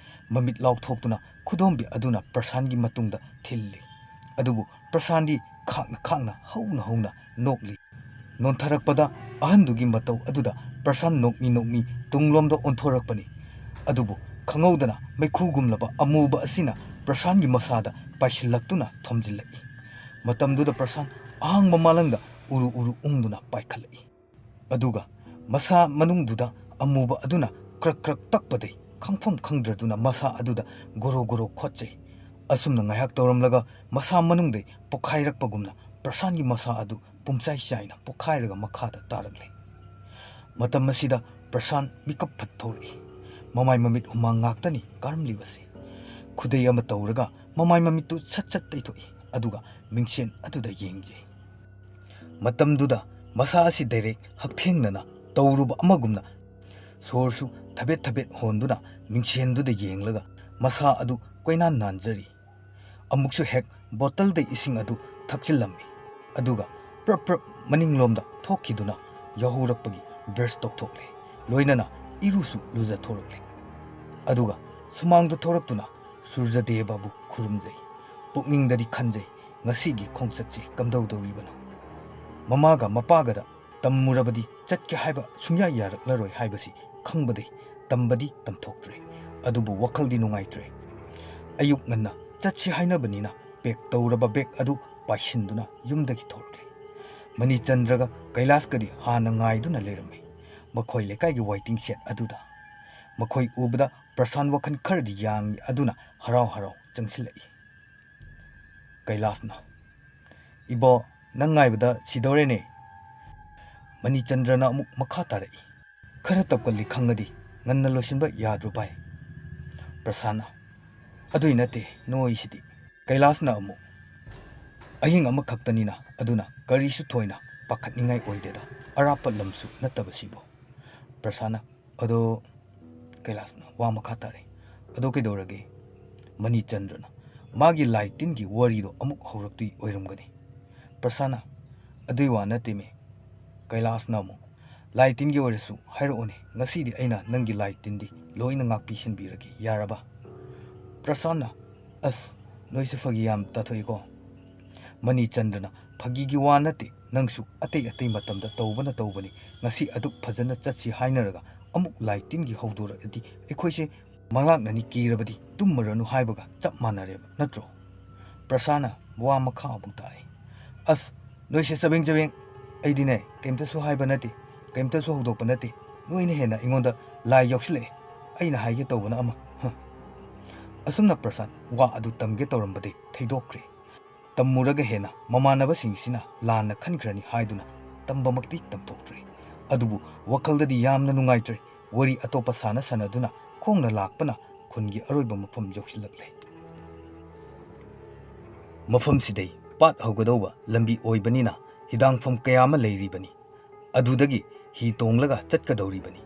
ꯃꯃꯤꯠ ꯂꯥꯎꯊꯣꯛꯇꯨꯅ ꯈꯨꯗꯣꯝꯕꯤ ꯑꯗꯨꯅ ꯄ꯭ꯔꯁꯥꯟꯒꯤ ꯃꯇꯨꯡꯗ ꯊꯤꯜꯂꯤ꯫ ꯑꯗꯨꯕꯨ ꯄ꯭ꯔꯁꯥꯟꯗꯤ ꯈꯥꯡꯅ ꯈꯥꯡꯅ ꯍꯧꯅ ꯍꯧꯅ ꯅꯣꯛꯂꯤ꯫ ꯅꯣꯟꯊꯔꯛꯄꯗ ꯑꯍꯟꯗꯨꯒꯤ ꯃꯇꯧ ꯑꯗꯨꯗ ꯄ꯭ꯔꯁꯥꯟ ꯅꯣꯛꯃꯤ ꯅꯣꯛꯃꯤ ꯇꯨꯡꯂꯣꯝꯗ ꯑꯣꯟꯊꯣꯔꯛꯄꯅꯤ꯫ ꯑꯗꯨꯕꯨ ꯈꯪꯍꯧꯗꯅ ꯃꯩꯈꯨꯒꯨꯝꯂꯕ ꯑꯃꯨꯕ ꯑꯁꯤꯅ ꯄ꯭ꯔꯁꯥꯟꯒꯤ ꯃꯁꯥꯗ ꯄꯥꯏꯁꯤꯜꯂꯛꯇꯨꯅ ꯊꯣꯝꯖꯤꯜꯂꯛꯏ꯫ ꯃꯇꯝꯗꯨꯗ ꯄ꯭ꯔꯁꯥꯟ ꯑꯍꯥꯡꯕ ꯃꯥꯂꯪꯗ ꯎꯔꯨ ꯎꯔꯨ ꯎꯪꯗꯨꯅ ꯄꯥꯏꯈꯠꯂꯛꯏ꯫ ꯑꯗꯨꯒ ꯃꯁꯥ ꯃꯅꯨꯡꯗꯨꯗ ꯑꯃꯨꯕ ꯑꯗꯨꯅ ꯀ꯭ꯔꯛ ꯀ꯭ꯔꯛ ꯇꯛꯄꯗꯩ ꯈꯪꯐꯝ ꯈꯪꯗ꯭ꯔꯗꯨꯅ ꯃꯁꯥ ꯑꯗꯨꯗ ꯒꯣꯔꯣ ꯒꯣꯔꯣ ꯈꯣꯠꯆꯩ꯫ ꯑꯁꯨꯝꯅ ꯉꯥꯏꯍꯥꯛ ꯇꯧꯔꯝꯂꯒ ꯃꯁꯥ ꯃꯅꯨꯡꯗꯩ ꯄꯣꯈꯥꯏꯔꯛꯄꯒꯨꯝꯅ ꯄ꯭ꯔꯁꯥꯟꯒꯤ ꯃꯁꯥ ꯑꯗꯨ ꯄꯨꯝꯆꯥꯏ ꯆꯥꯏꯅ ꯄꯣꯈꯥꯏꯔꯒ ꯃꯈꯥꯗ ꯇꯥꯔꯛꯂꯦ꯫ ꯃꯇꯝ ꯑꯁꯤꯗ ꯄ꯭ꯔꯁꯥꯟ ꯃꯤꯀꯞ ꯐꯠ ꯊꯣꯛꯂꯛꯏ꯫ ꯃꯃꯥꯏ ꯃꯃꯤꯠ ꯍꯨꯃꯥꯡ ꯉꯥꯛꯇꯅꯤ ꯀꯥꯔꯝꯂꯤꯕꯁꯦ꯫ ꯈꯨꯗꯩ ꯑꯃ ꯇꯧꯔꯒ ꯃꯃꯥꯏ ꯃꯃꯤꯠꯇꯨ ꯁꯠ ꯁꯠ ꯇꯩꯊꯣꯛꯏ꯫ ꯑꯗꯨꯒ ꯃꯤꯡꯁꯦꯟ ꯑꯗꯨꯗ ꯌꯦꯡꯖꯩ꯫ ꯃꯇꯝꯗꯨꯗ ꯃꯁꯥ ꯑꯁꯤ ꯗꯥꯏꯔꯦꯛ ꯍꯛꯊꯦꯡꯅꯅ ꯇꯧꯔꯨꯕ ꯑꯃꯒꯨꯝꯅ ꯁꯣꯔꯁꯨ ꯊꯕꯦꯠ ꯊꯕꯦꯠ ꯍꯣꯟꯗꯨꯅ ꯃꯤꯡꯁꯦꯟꯗꯨꯗ ꯌꯦꯡꯂꯒ ꯃꯁꯥ ꯑꯗꯨ ꯀꯣꯏꯅꯥꯟ ꯅꯥꯟꯖꯔꯤ꯫ ꯑꯃꯨꯛꯁꯨ ꯍꯦꯛ ꯕꯣꯇꯜꯗ ꯏꯁꯤꯡ ꯑꯗꯨ ꯊꯛꯆꯤꯜꯂꯝꯃꯤ꯫ ꯑꯗꯨꯒ ꯄ꯭ꯔꯞ ꯄ꯭ꯔꯞ ꯃꯅꯤꯡꯂꯣꯝꯗ ꯊꯣꯛꯈꯤꯗꯨꯅ ꯌꯥꯍꯧꯔꯛꯄꯒꯤ ꯕ꯭ꯔꯁ ꯇꯧꯊꯣꯛꯂꯦ꯫ ꯂꯣꯏꯅꯅ ꯏꯔꯨꯁꯨ ꯂꯨꯖꯊꯣꯔꯛꯂꯦ꯫ ꯑꯗꯨꯒ ꯁꯨꯃꯥꯡꯗ ꯊꯣꯔꯛꯇꯨꯅ ꯁꯨꯔꯖꯗꯦꯕꯕꯨ ꯈꯨꯔꯨꯝꯖꯩ꯫ ꯄꯨꯛꯅꯤꯡꯗꯗꯤ ꯈꯟꯖꯩ ꯉꯁꯤꯒꯤ ꯈꯣꯡꯆꯠꯁꯤ ꯀꯝꯗꯧꯗꯧꯔꯤꯕꯅꯣ꯫ ꯃꯃꯥꯒ ꯃꯄꯥꯒꯗ ꯇꯝꯃꯨꯔꯕꯗꯤ ꯆꯠꯀꯦ ꯍꯥꯏꯕ ꯁꯨꯡꯌꯥ ꯌꯥꯔꯛꯂꯔꯣꯏ ꯍꯥꯏꯕꯁꯤ ꯈꯪꯕꯗꯩ ꯇꯝꯕꯗꯤ ꯇꯝꯊꯣꯛꯇ꯭ꯔꯦ꯫ ꯑꯗꯨꯕꯨ ꯋꯥꯈꯜꯗꯤ ꯅꯨꯡꯉꯥꯏꯇ꯭ꯔꯦ꯫ ꯑꯌꯨꯛ ꯉꯟꯅ ꯆꯠꯁꯤ ꯍꯥꯏꯅꯕꯅꯤꯅ ꯄꯦꯛ ꯇꯧꯔꯕ ꯕꯦꯒ ꯑꯗꯨ ꯄꯥꯏꯁꯤꯟꯗꯨꯅ ꯌꯨꯝꯗꯒꯤ ꯊꯣꯔꯛꯂꯦ꯫ ꯃꯅꯤꯆꯟꯗ꯭ꯔꯒ ꯀꯩꯂꯥꯁꯀꯗꯤ ꯍꯥꯟꯅ ꯉꯥꯏꯗꯨꯅ ꯂꯩꯔꯝꯃꯦ ꯃꯈꯣꯏ ꯂꯩꯀꯥꯏꯒꯤ ꯋꯥꯏꯇꯤꯡ ꯁꯦꯠ ꯑꯗꯨꯗ꯫ ꯃꯈꯣꯏ ꯎꯕꯗ ꯄ꯭ꯔꯁꯥꯟ ꯋꯥꯈꯜ ꯈꯔꯗꯤ ꯌꯥꯡꯏ ꯑꯗꯨꯅ ꯍꯔꯥꯎ ꯍꯔꯥꯎ ꯆꯪꯁꯤꯜꯂꯛꯏ꯫ ꯀꯩꯂꯥꯁꯅ "ꯏꯕꯣ ꯅꯪ ꯉꯥꯏꯕꯗ ꯁꯤꯗꯧꯔꯦꯅꯦ"꯫ ꯃꯅꯤꯆꯟꯗ꯭ꯔꯅ ꯑꯃꯨꯛ ꯃꯈꯥ ꯇꯥꯔꯛꯏ꯫ "ꯈꯔ ꯇꯞꯀꯜꯂꯤ ꯈꯪꯉꯗꯤ ꯉꯟꯅ ꯂꯣꯏꯁꯤꯟꯕ ꯌꯥꯗ꯭ꯔꯣ ꯚꯥꯏ"꯫ ꯄ꯭ꯔꯁꯥꯟꯅ "ꯑꯗꯨꯏ ꯅꯠꯇꯦ ꯅꯣꯏꯁꯤꯗꯤ"꯫ ꯀꯩꯂꯥꯁꯅ ꯑꯃꯨꯛ "ꯑꯍꯤꯡ ꯑꯃꯈꯛꯇꯅꯤꯅ ꯑꯗꯨꯅ ꯀꯔꯤꯁꯨ ꯊꯣꯏꯅ ꯄꯥꯈꯠꯅꯤꯡꯉꯥꯏ ꯑꯣꯏꯗꯦꯗ ꯑꯔꯥꯞꯄ ꯂꯝꯁꯨ ꯅꯠꯇꯕꯁꯤꯕꯨ"꯫ ꯄ꯭ꯔꯁꯥꯟꯅ "ꯑꯗꯣ"꯫ ꯀꯩꯂꯥꯁꯅ ꯋꯥ ꯃꯈꯥ ꯇꯥꯔꯦ꯫ "ꯑꯗꯣ ꯀꯩꯗꯧꯔꯒꯦ"꯫ ꯃꯅꯤꯆꯟꯗ꯭ꯔꯅ ꯃꯥꯒꯤ ꯂꯥꯏ ꯇꯤꯟꯒꯤ ꯋꯥꯔꯤꯗꯣ ꯑꯃꯨꯛ ꯍꯧꯔꯛꯇꯣꯏ ꯑꯣꯏꯔꯝꯒꯅꯤ꯫ ꯄ꯭ꯔꯁꯥꯟꯅ "ꯑꯗꯨꯏ ꯋꯥ ꯅꯠꯇꯦꯃꯦ"꯫ ꯀꯩꯂꯥꯁꯅ ꯑꯃꯨꯛ "ꯂꯥꯏ ꯇꯤꯟꯒꯤ ꯑꯣꯏꯔꯁꯨ ꯍꯥꯏꯔꯛꯑꯣꯅꯦ ꯉꯁꯤꯗꯤ ꯑꯩꯅ ꯅꯪꯒꯤ ꯂꯥꯏ ꯇꯤꯟꯗꯤ ꯂꯣꯏꯅ ꯉꯥꯛꯄꯤ ꯁꯤꯟꯕꯤꯔꯒꯦ ꯌꯥꯔꯕ"꯫ ꯄ꯭ꯔꯁꯥꯟꯅ "ꯑꯁ ꯅꯣꯏꯁꯨ ꯐꯥꯒꯤ ꯌꯥꯝ ꯇꯥꯊꯣꯛꯏꯀꯣ"꯫ ꯃꯅꯤꯆꯟꯗ꯭ꯔꯅ "ꯐꯥꯒꯤꯒꯤ ꯋꯥ ꯅꯠꯇꯦ ꯅꯪꯁꯨ ꯑꯇꯩ ꯑꯇꯩ ꯃꯇꯝꯗ ꯇꯧꯕꯅ ꯇꯧꯕꯅꯤ ꯉꯁꯤ ꯑꯗꯨꯛ ꯐꯖꯅ ꯆꯠꯁꯤ ꯍꯥꯏꯅꯔꯒ ꯑꯃꯨꯛ ꯂꯥꯏ ꯇꯤꯟꯒꯤ ꯍꯧꯗꯣꯔꯛꯑꯗꯤ ꯑꯩꯈꯣꯏꯁꯦ ꯃꯪꯂꯥꯛꯅꯅꯤ ꯀꯤꯔꯕꯗꯤ ꯇꯨꯝꯃꯨꯔꯅꯨ ꯍꯥꯏꯕꯒ ꯆꯞ ꯃꯥꯟꯅꯔꯦꯕ ꯅꯠꯇ꯭ꯔꯣ"꯫ ꯄ꯭ꯔꯁꯥꯟꯅ ꯋꯥ ꯃꯈꯥ ꯑꯃꯨꯛ ꯇꯥꯔꯦ꯫ "ꯑꯁ ꯅꯣꯏꯁꯦ ꯆꯕꯦꯡ ꯆꯕꯦꯡ ꯑꯩꯗꯤꯅꯦ ꯀꯩꯝꯇꯁꯨ ꯍꯥꯏꯕ ꯅꯠꯇꯦ ꯀꯩꯝꯇꯁꯨ ꯍꯧꯗꯣꯛꯄ ꯅꯠꯇꯦ ꯅꯣꯏꯅ ꯍꯦꯟꯅ ꯑꯩꯉꯣꯟꯗ ꯂꯥꯏ ꯌꯥꯎꯁꯤꯜꯂꯛꯑꯦ ꯑꯩꯅ ꯍꯥꯏꯒꯦ ꯇꯧꯕꯅ ꯑꯃ ꯑꯁꯨꯝꯅ ꯄ꯭ꯔꯁꯥꯟ ꯋꯥ ꯑꯗꯨ ꯇꯝꯒꯦ ꯇꯧꯔꯝꯕꯗꯩ ꯊꯩꯗꯣꯛꯈ꯭ꯔꯦ꯫ ꯇꯝꯃꯨꯔꯒ ꯍꯦꯟꯅ ꯃꯃꯥꯟꯅꯕꯁꯤꯡꯁꯤꯅ ꯂꯥꯟꯅ ꯈꯟꯈ꯭ꯔꯅꯤ ꯍꯥꯏꯗꯨꯅ ꯇꯝꯕꯃꯛꯇꯤ ꯇꯝꯊꯣꯛꯇ꯭ꯔꯦ꯫ ꯑꯗꯨꯕꯨ ꯋꯥꯈꯜꯗꯗꯤ ꯌꯥꯝꯅ ꯅꯨꯡꯉꯥꯏꯇ꯭ꯔꯦ꯫ ꯋꯥꯔꯤ ꯑꯇꯣꯞꯄ ꯁꯥꯟꯅ ꯁꯥꯟꯅꯗꯨꯅ ꯈꯣꯡꯅ ꯂꯥꯛꯄꯅ ꯈꯨꯟꯒꯤ ꯑꯔꯣꯏꯕ ꯃꯐꯝ ꯌꯧꯁꯤꯜꯂꯛꯂꯦ꯫ ꯃꯐꯝꯁꯤꯗꯩ ꯄꯥꯠ ꯍꯧꯒꯗꯧꯕ ꯂꯝꯕꯤ ꯑꯣꯏꯕꯅꯤꯅ ꯍꯤꯗꯥꯡꯐꯝ ꯀꯌꯥ ꯑꯃ ꯂꯩꯔꯤꯕꯅꯤ꯫ ꯑꯗꯨꯗꯒꯤ ꯍꯤ ꯇꯣꯡꯂꯒ ꯆꯠꯀꯗꯧꯔꯤꯕꯅꯤ꯫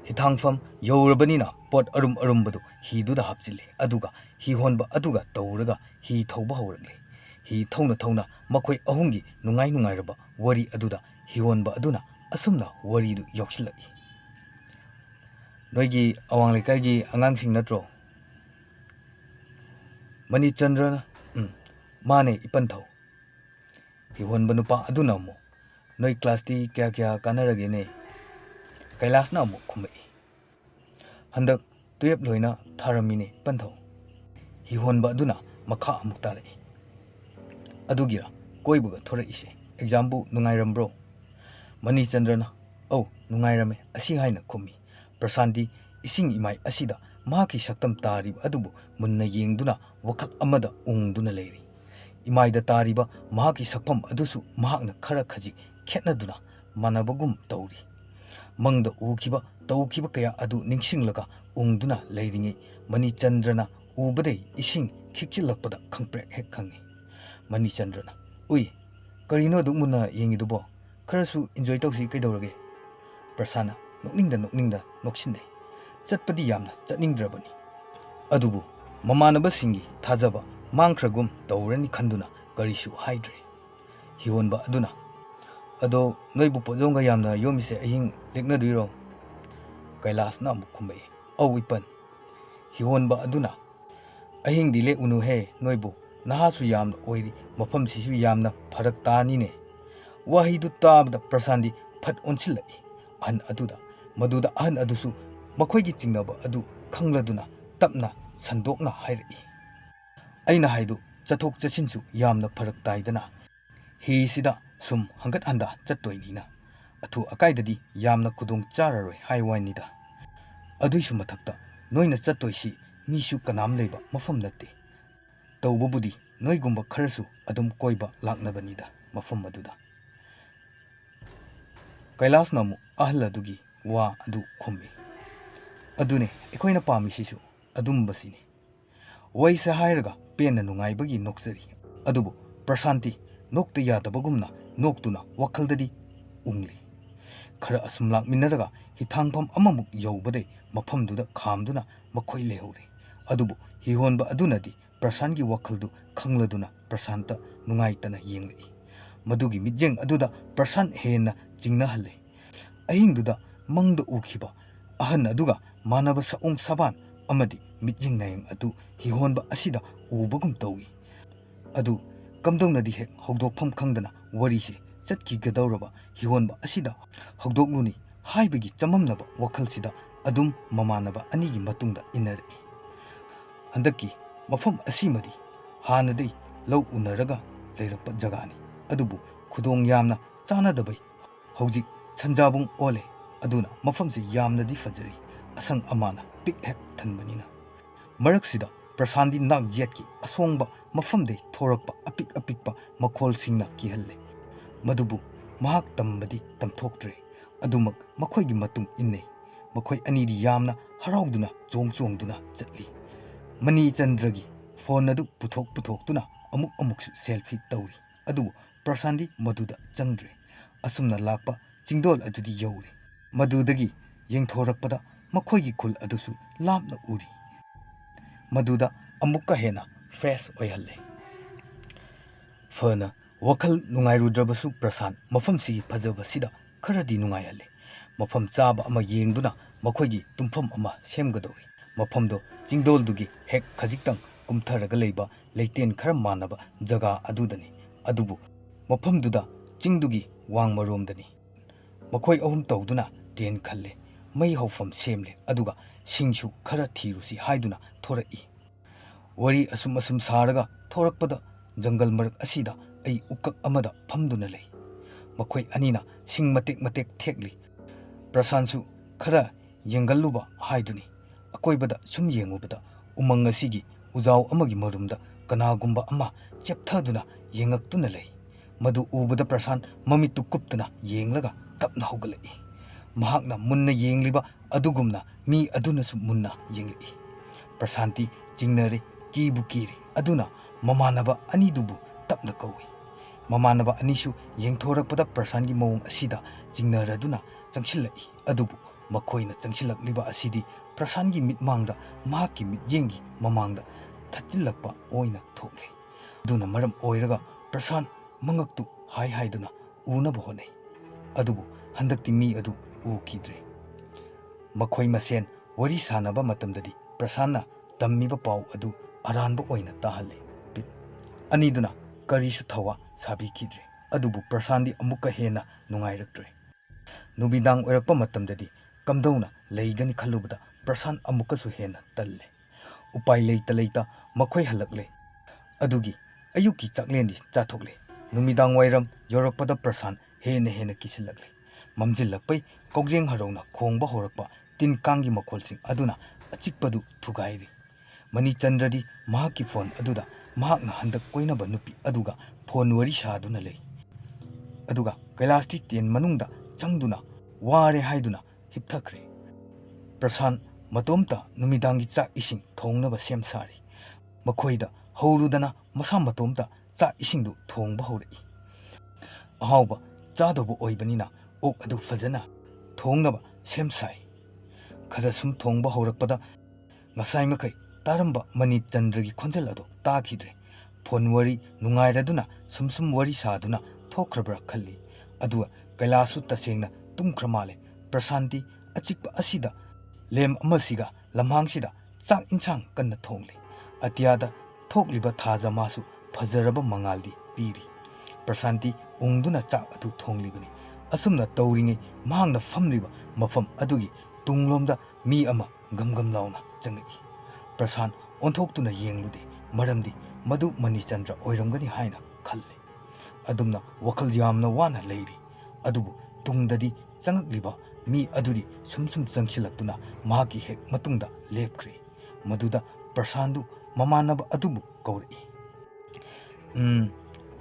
ꯍꯤꯊꯥꯡꯐꯝ ꯌꯧꯔꯕꯅꯤꯅ ꯄꯣꯠ ꯑꯔꯨꯝ ꯑꯔꯨꯝꯕꯗꯨ ꯍꯤꯗꯨꯗ ꯍꯥꯞꯆꯤꯜꯂꯤ꯫ ꯑꯗꯨꯒ ꯍꯤ ꯍꯣꯟꯕ ꯑꯗꯨꯒ ꯇꯧꯔꯒ ꯍꯤ ꯊꯧꯕ ꯍꯧꯔꯛꯂꯦ꯫ ꯍꯤ ꯊꯧꯅ ꯊꯧꯅ ꯃꯈꯣꯏ ꯑꯍꯨꯝꯒꯤ ꯅꯨꯡꯉꯥꯏ ꯅꯨꯡꯉꯥꯏꯔꯕ ꯋꯥꯔꯤ ꯑꯗꯨꯗ ꯍꯤꯍꯣꯟꯕ ꯑꯗꯨꯅ ꯑꯁꯨꯝꯅ ꯋꯥꯔꯤꯗꯨ ꯌꯥꯎꯁꯤꯜꯂꯛꯏ꯫ "ꯅꯣꯏꯒꯤ ꯑꯋꯥꯡ ꯂꯩꯀꯥꯏꯒꯤ ꯑꯉꯥꯡꯁꯤꯡ ꯅꯠꯇ꯭ꯔꯣ"꯫ ꯃꯅꯤꯆꯟꯗ꯭ꯔꯅ "ꯃꯥꯅꯦ ꯏꯄꯟꯊꯧ"꯫ ꯍꯤꯍꯣꯟꯕ ꯅꯨꯄꯥ ꯑꯗꯨꯅ ꯑꯃꯨꯛ "ꯅꯣꯏ ꯀ꯭ꯂꯥꯁꯇꯤ ꯀꯌꯥ ꯀꯌꯥ ꯀꯥꯟꯅꯔꯒꯦꯅꯦ"꯫ ꯀꯩꯂꯥꯁꯅ ꯑꯃꯨꯛ ꯈꯨꯝꯃꯛꯏ꯫ "ꯍꯟꯗꯛ 12 ꯂꯣꯏꯅ ꯊꯥꯔꯝꯃꯤꯅꯦ ꯏꯄꯟꯊꯧ"꯫ ꯍꯤꯍꯣꯟꯕ ꯑꯗꯨꯅ ꯃꯈꯥ ꯑꯃꯨꯛ ꯇꯥꯔꯛꯏ꯫ "ꯑꯗꯨꯒꯤꯔ ꯀꯣꯏꯕꯒ ꯊꯣꯔꯛꯏꯁꯦ ꯑꯦꯛꯖꯥꯝꯕꯨ ꯅꯨꯡꯉꯥꯏꯔꯝꯕ꯭ꯔꯣ"꯫ ꯃꯅꯤꯆꯟꯗ꯭ꯔꯅ "ꯑꯧ ꯅꯨꯡꯉꯥꯏꯔꯝꯃꯦ" ꯑꯁꯤ ꯍꯥꯏꯅ ꯈꯨꯝꯃꯤ꯫ ꯄ꯭ꯔꯁꯥꯟꯗꯤ ꯏꯁꯤꯡ ꯏꯃꯥꯏ ꯑꯁꯤꯗ ꯃꯍꯥꯛꯀꯤ ꯁꯛꯇꯝ ꯇꯥꯔꯤꯕ ꯑꯗꯨꯕꯨ ꯃꯨꯟꯅ ꯌꯦꯡꯗꯨꯅ ꯋꯥꯈꯜ ꯑꯃꯗ ꯎꯪꯗꯨꯅ ꯂꯩꯔꯤ꯫ इमाइदा तारिबा महाकी सकफम अदुसु महाकना खरा खजी खेतनदुना मानबगुम तौरी मंगद उखिबा तौखिबा कया अदु निंगसिंगलगा उंगदुना लेरिङे मणिचंद्रना उबदे इसिंग खिकचिलकपदा खंप्रेक हेक खंगे मणिचंद्रना उई करिनो दु मुना येंगिदुबो खरसु एन्जॉय तौसी कैदौरगे प्रसाना नोकनिंगदा नोक्सिनै चटपदी यामना चटनिंगद्रबनी अदुबु ममानबसिंगी थाजबा मांख्रगुम तौरनी खंदुना करिसु हाइद्रे हिवोनबा अदुना अदो नोइबु पोजोंगा यामना योमिसे अहिंग लेक्नदुइरो कैलासना मुखुंबे औ इपन हिवोनबा अदुना अहिंग दिले उनु हे नोइबु नहासु यामना ओइरी मफम सिसु यामना फरक तानीने वाहिदु ताबदा प्रसांदी फट ओनसिलई अहन अदुदा मदुदा अहन अदुसु मखोइगी चिंगनबा अदु खंगलदुना तपना संदोकना हाइरई अइना हाइदु चथोक चसिनसु यामना फरक ताइदना हिसिदा सुम हंगत हंदा चतोइनीना अथु अकाइददी यामना खुदोंग चाररोय हाइवाइनीदा अदुइसु मथक्ता नोइना चतोइसी मीसु कनाम लेबा मफम नत्ते तौबबुदी नोइगुंबा खरसु अदुम कोइबा लाक्नबनीदा मफम मदुदा कैलासना मु अहल अदुगी वा अदु खुम्बी अदुने एखोइना पामिसिसु अदुम्बसिनी वैसे हाइरगा पेन नुंगाइबगी नोक्सरी अदुबु प्रशांति नोक्त यादबगुमना नोक्तुना वखलददी उंगली खरा असुम लाक्मिनरगा हिथांगफम अममुक यौबदे मफमदुदा खामदुना मखोइ लेहौरे अदुबु हिहोनबा अदुनदी प्रशांतगी वखलदु खंगलदुना प्रशांत नुंगाइतना येंगलई मदुगी मिजेंग अदुदा प्रशांत हेना चिंगनहल्ले अहिंगदुदा मंगद उखिबा अहन अदुगा मानब सउंग सबान अमदी मिजेंग नायंग अदु हिहोनबा असिदा उबगुम तौई अदु कमदौनदी हेक हौदोकफम खंगदना वरीसे चटकीगदौरबा हिहोनबा असिदा हौदोकलुनी हाइबगी चममनबा वखलसिदा अदुम ममानबा अनिगी मतुंगदा इनरई हंदकी मफम असिमदी हानदै लौ उनरगा लेरकपा जगानी अदुबु खुदोंग यामना चानदबै हौजिक संजाबुंग ओले अदुना मफमसे यामनदी फजरी असंग अमाना पिक हेक थनबनीना मरकसिदा प्रशांति नाग जेटकी असोंगबा मफमदे थोरकपा अपिक अपिकपा मखोलसिंगना किहल्ले मदुबु महाक तंबदी तमथोक्ट्रे अदुमक मखोइगी मतुंग इन्नै मखोइ अनीदी यामना हराउदुना चोंगचोंगदुना चटली मणिचंद्रगी फोन अदु पुथोक्तुना अमुकसु सेल्फी तौरी अदुबु प्रशांति मदुदा चंगद्रे असुमना लाकपा चिंगदोल अदुदी यौरे मदुदगी येंथोरकपदा मखोइगी खुल अदुसु लापना उरी मदुदा अमुक्का हेना फ्रेश ओइहल्ले फना वखल नुंगाइरुद्रबसु प्रशांत मफमसिगी फजबसिदा खरदी नुंगाइहल्ले मफम चाबा अमा येंगदुना मखोइगी तुम्फम अमा सेमगदौरी मफमदो चिंगदोलदुगी हेक खजिक्तंग कुमथरगा लेबा लेटेन खर मानबा जगा अदुदनी अदुबु मफमदुदा चिंगदुगी वांगमरोमदनी मखोइ अहुम तौदुना टेन खल्ले मई हौफम सेमले अदुगा सिंगसु खरा थीरुसी हाइदुना थोरई वरी असुम असुम सारगा थोरकपदा जंगल मरक असिदा आई उकक अमदा फमदुना लई मखोइ अनिना सिंग मतेक मतेक थेकली प्रशांतसु खरा येंगल्लुबा हाइदुनी अकोइबदा सुम येंगुबदा उमंग असिगी उजाव अमगी मरुमदा कनागुंबा अमा चेप्थदुना येंगक्तुना लई मदु उबदा प्रशांत ममितु कुप्तुना येंगलगा तपना होगलई महाकना मुन्ना येंगलिबा अदुगुमना मी अदुनसु मुन्ना येंगलई प्रशांति चिंगनरे कीबु कीरे अदुना ममानबा अनिदुबु तपना कौई ममानबा अनिसु येंथोरकपदा प्रशांतगी मौंग असिदा चिंगनरदुना चंगसिलई अदुबु मखोइना चंगसिलकलिबा असिदी प्रशांतगी मिटमांगदा महाकी मिटयेंगी ममांगदा थचिलकपा ओइना थोकले अदुना मरम ओइरगा प्रशांत मंगक्तु हाय हाइदुना उनब होनै अदुबु हंदक्ति मी अदु उखिद्रे मखोइ मसेन वरी सानबा मतमददी प्रशांतना तम्मिबा पाउ अदु अरानबा ओइना ताहल्ले अनिदुना करिसु थवा साबिखिद्रे अदुबु प्रशांतदी अमुक्का हेना नुंगाइरक्ट्रे नुबिदांग ओइरक्पा मतमददी कमदौना लेइगनि खल्लुबदा प्रशांत अमुक्कासु हेना तल्ले उपाय लेइता मखोइ हलक्ले अदुगी अयुकी चाकलेंदी चाथोकले नुमिदांग वाइरम यौरक्पदा प्रशांत हेना किसिलक्ले ममजिल्लक्पै कौजेंग हरौना खोंबा होरक्पा तिन कांगी मखोलसिंग अदुना अचिकपदु थुगाइरी ꯃꯅꯤꯆꯟꯗ꯭ꯔꯗꯤ ꯃꯍꯥꯛꯀꯤ ꯐꯣꯟ ꯑꯗꯨꯗ ꯃꯍꯥꯛꯅ ꯍꯟꯗꯛ ꯀꯣꯏꯅꯕ ꯅꯨꯄꯤ ꯑꯗꯨꯒ ꯐꯣꯟ ꯋꯥꯔꯤ ꯁꯥꯗꯨꯅ ꯂꯩ꯫ ꯑꯗꯨꯒ ꯀꯩꯂꯥꯁꯇꯤ ꯇꯦꯟ ꯃꯅꯨꯡꯗ ꯆꯪꯗꯨꯅ ꯋꯥꯔꯦ ꯍꯥꯏꯗꯨꯅ ꯍꯤꯞꯊꯈ꯭ꯔꯦ꯫ ꯄ꯭ꯔꯁꯥꯟ ꯃꯇꯣꯝꯇ ꯅꯨꯃꯤꯗꯥꯡꯒꯤ ꯆꯥꯛ ꯏꯁꯤꯡ ꯊꯣꯡꯅꯕ ꯁꯦꯝ ꯁꯥꯔꯤ꯫ ꯃꯈꯣꯏꯗ ꯍꯧꯔꯨꯗꯅ ꯃꯁꯥ ꯃꯇꯣꯝꯇ ꯆꯥꯛ ꯏꯁꯤꯡꯗꯨ ꯊꯣꯡꯕ ꯍꯧꯔꯛꯏ꯫ ꯑꯍꯥꯎꯕ ꯆꯥꯗꯧꯕ ꯑꯣꯏꯕꯅꯤꯅ ꯑꯣꯛ ꯑꯗꯨ ꯐꯖꯅ ꯊꯣꯡꯅꯕ ꯁꯦꯝ ꯁꯥꯏ꯫ ꯈꯔ ꯁꯨꯝ ꯊꯣꯡꯕ ꯍꯧꯔꯛꯄꯗ ꯉꯁꯥꯏ ꯃꯈꯩ ꯇꯥꯔꯝꯕ ꯃꯅꯤꯆꯟꯗ꯭ꯔꯒꯤ ꯈꯣꯟꯖꯦꯜ ꯑꯗꯨ ꯇꯥꯈꯤꯗ꯭ꯔꯦ꯫ ꯐꯣꯟ ꯋꯥꯔꯤ ꯅꯨꯡꯉꯥꯏꯔꯗꯨꯅ ꯁꯨꯝ ꯋꯥꯔꯤ ꯁꯥꯗꯨꯅ ꯊꯣꯛꯈ꯭ꯔꯕ꯭ꯔꯥ ꯈꯜꯂꯤ꯫ ꯑꯗꯨꯒ ꯀꯩꯂꯥꯁꯁꯨ ꯇꯁꯦꯡꯅ ꯇꯨꯝꯈ꯭ꯔ ꯃꯥꯜꯂꯦ꯫ ꯄ꯭ꯔꯁꯥꯟꯇꯤ ꯑꯆꯤꯛꯄ ꯑꯁꯤꯗ ꯂꯦꯝ ꯑꯃꯁꯤꯒ ꯂꯝꯍꯥꯡꯁꯤꯗ ꯆꯥꯛ ꯏꯟꯁꯥꯡ ꯀꯟꯅ ꯊꯣꯡꯂꯤ꯫ ꯑꯇꯤꯌꯥꯗ ꯊꯣꯛꯂꯤꯕ ꯊꯥꯖ ꯃꯥꯁꯨ ꯐꯖꯔꯕ ꯃꯉꯥꯜꯗꯤ ꯄꯤꯔꯤ꯫ ꯄ꯭ꯔꯁꯥꯟꯇꯤ ꯎꯪꯗꯨꯅ ꯆꯥꯛ ꯑꯗꯨ ꯊꯣꯡꯂꯤꯕꯅꯤ꯫ ꯑꯁꯨꯝꯅ ꯇꯧꯔꯤꯉꯩ ꯃꯍꯥꯛꯅ ꯐꯝꯂꯤꯕ ꯃꯐꯝ ꯑꯗꯨꯒꯤ ꯇꯨꯡꯂꯣꯝꯗ ꯃꯤ ꯑꯃ ꯒꯝ ꯂꯥꯎꯅ ꯆꯪꯉꯛꯏ꯫ ꯄ꯭ꯔꯁꯥꯟ ꯑꯣꯟꯊꯣꯛꯇꯨꯅ ꯌꯦꯡꯂꯨꯗꯦ, ꯃꯔꯝꯗꯤ ꯃꯗꯨ ꯃꯅꯤꯆꯟꯗ꯭ꯔ ꯑꯣꯏꯔꯝꯒꯅꯤ ꯍꯥꯏꯅ ꯈꯜꯂꯤ꯫ ꯑꯗꯨꯝꯅ ꯋꯥꯈꯜ ꯌꯥꯝꯅ ꯋꯥꯅ ꯂꯩꯔꯤ꯫ ꯑꯗꯨꯕꯨ ꯇꯨꯡꯗꯗꯤ ꯆꯪꯉꯛꯂꯤꯕ ꯃꯤ ꯑꯗꯨꯗꯤ ꯁꯨꯝ ꯆꯪꯁꯤꯜꯂꯛꯇꯨꯅ ꯃꯍꯥꯛꯀꯤ ꯍꯦꯛ ꯃꯇꯨꯡꯗ ꯂꯦꯞꯈ꯭ꯔꯦ꯫ ꯃꯗꯨꯗ ꯄ꯭ꯔꯁꯥꯟꯗꯨ ꯃꯃꯥꯟꯅꯕ ꯑꯗꯨꯕꯨ ꯀꯧꯔꯛꯏ꯫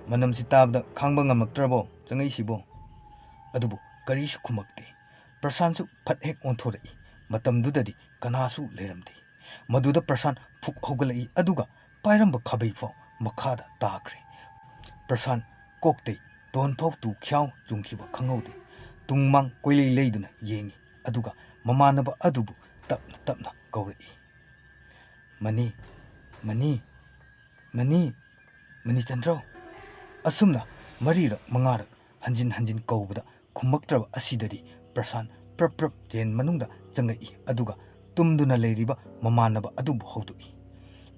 ꯃꯅꯝꯁꯤ ꯇꯥꯕꯗ ꯈꯥꯡꯕ ꯉꯝꯂꯛꯇ꯭ꯔꯕꯣ ꯆꯪꯉꯛꯏꯁꯤꯕꯣ? ꯑꯗꯨꯕꯨ ꯀꯔꯤꯁꯨ ꯈꯨꯝꯃꯛꯇꯦ꯫ ꯄ꯭ꯔꯁꯥꯟꯁꯨ ꯐꯠ ꯍꯦꯛ ꯑꯣꯟꯊꯣꯔꯛꯏ꯫ ꯃꯇꯝꯗꯨꯗꯗꯤ ꯀꯅꯥꯁꯨ ꯂꯩꯔꯝꯗꯦ꯫ ꯃꯗꯨꯗ ꯄ꯭ꯔꯁꯥꯟ ꯐꯨꯛ ꯍꯧꯒꯠꯂꯛꯏ, ꯑꯗꯨꯒ ꯄꯥꯏꯔꯝꯕ ꯈꯥꯕꯩ ꯐꯥꯎ ꯃꯈꯥꯗ ꯇꯥꯈ꯭ꯔꯦ꯫ ꯄ꯭ꯔꯁꯥꯟ ꯀꯣꯛꯇꯩ ꯇꯣꯟꯐꯥꯎ ꯇꯨ ꯈ꯭ꯌꯥꯎ ꯆꯨꯡꯈꯤꯕ ꯈꯪꯍꯧꯗꯦ꯫ ꯇꯨꯡꯃꯥꯡ ꯀꯣꯏꯂꯩ ꯂꯩꯗꯨꯅ ꯌꯦꯡꯉꯤ꯫ ꯑꯗꯨꯒ ꯃꯃꯥꯟꯅꯕ ꯑꯗꯨꯕꯨ ꯇꯞꯅ ꯀꯧꯔꯛꯏ꯫ ꯃꯅꯤ, ꯃꯅꯤ, ꯃꯅꯤ, ꯃꯅꯤꯆꯟꯗ꯭ꯔꯣ꯫ ꯑꯁꯨꯝꯅ ꯃꯔꯤꯔꯛ ꯃꯉꯥꯔꯛ ꯍꯟꯖꯤꯟ ꯀꯧꯕꯗ ꯈꯨꯝꯃꯛꯇ꯭ꯔꯕ ꯑꯁꯤꯗꯗꯤ ꯄ꯭ꯔꯁꯥꯟ ꯄ꯭ꯔꯞ ꯇꯦꯟ ꯃꯅꯨꯡꯗ ꯆꯪꯉꯛꯏ꯫ ꯑꯗꯨꯒ ꯇꯨꯝꯗꯨꯅ ꯂꯩꯔꯤꯕ ꯃꯃꯥꯟꯅꯕ ꯑꯗꯨꯕꯨ ꯍꯧꯗꯣꯛꯏ꯫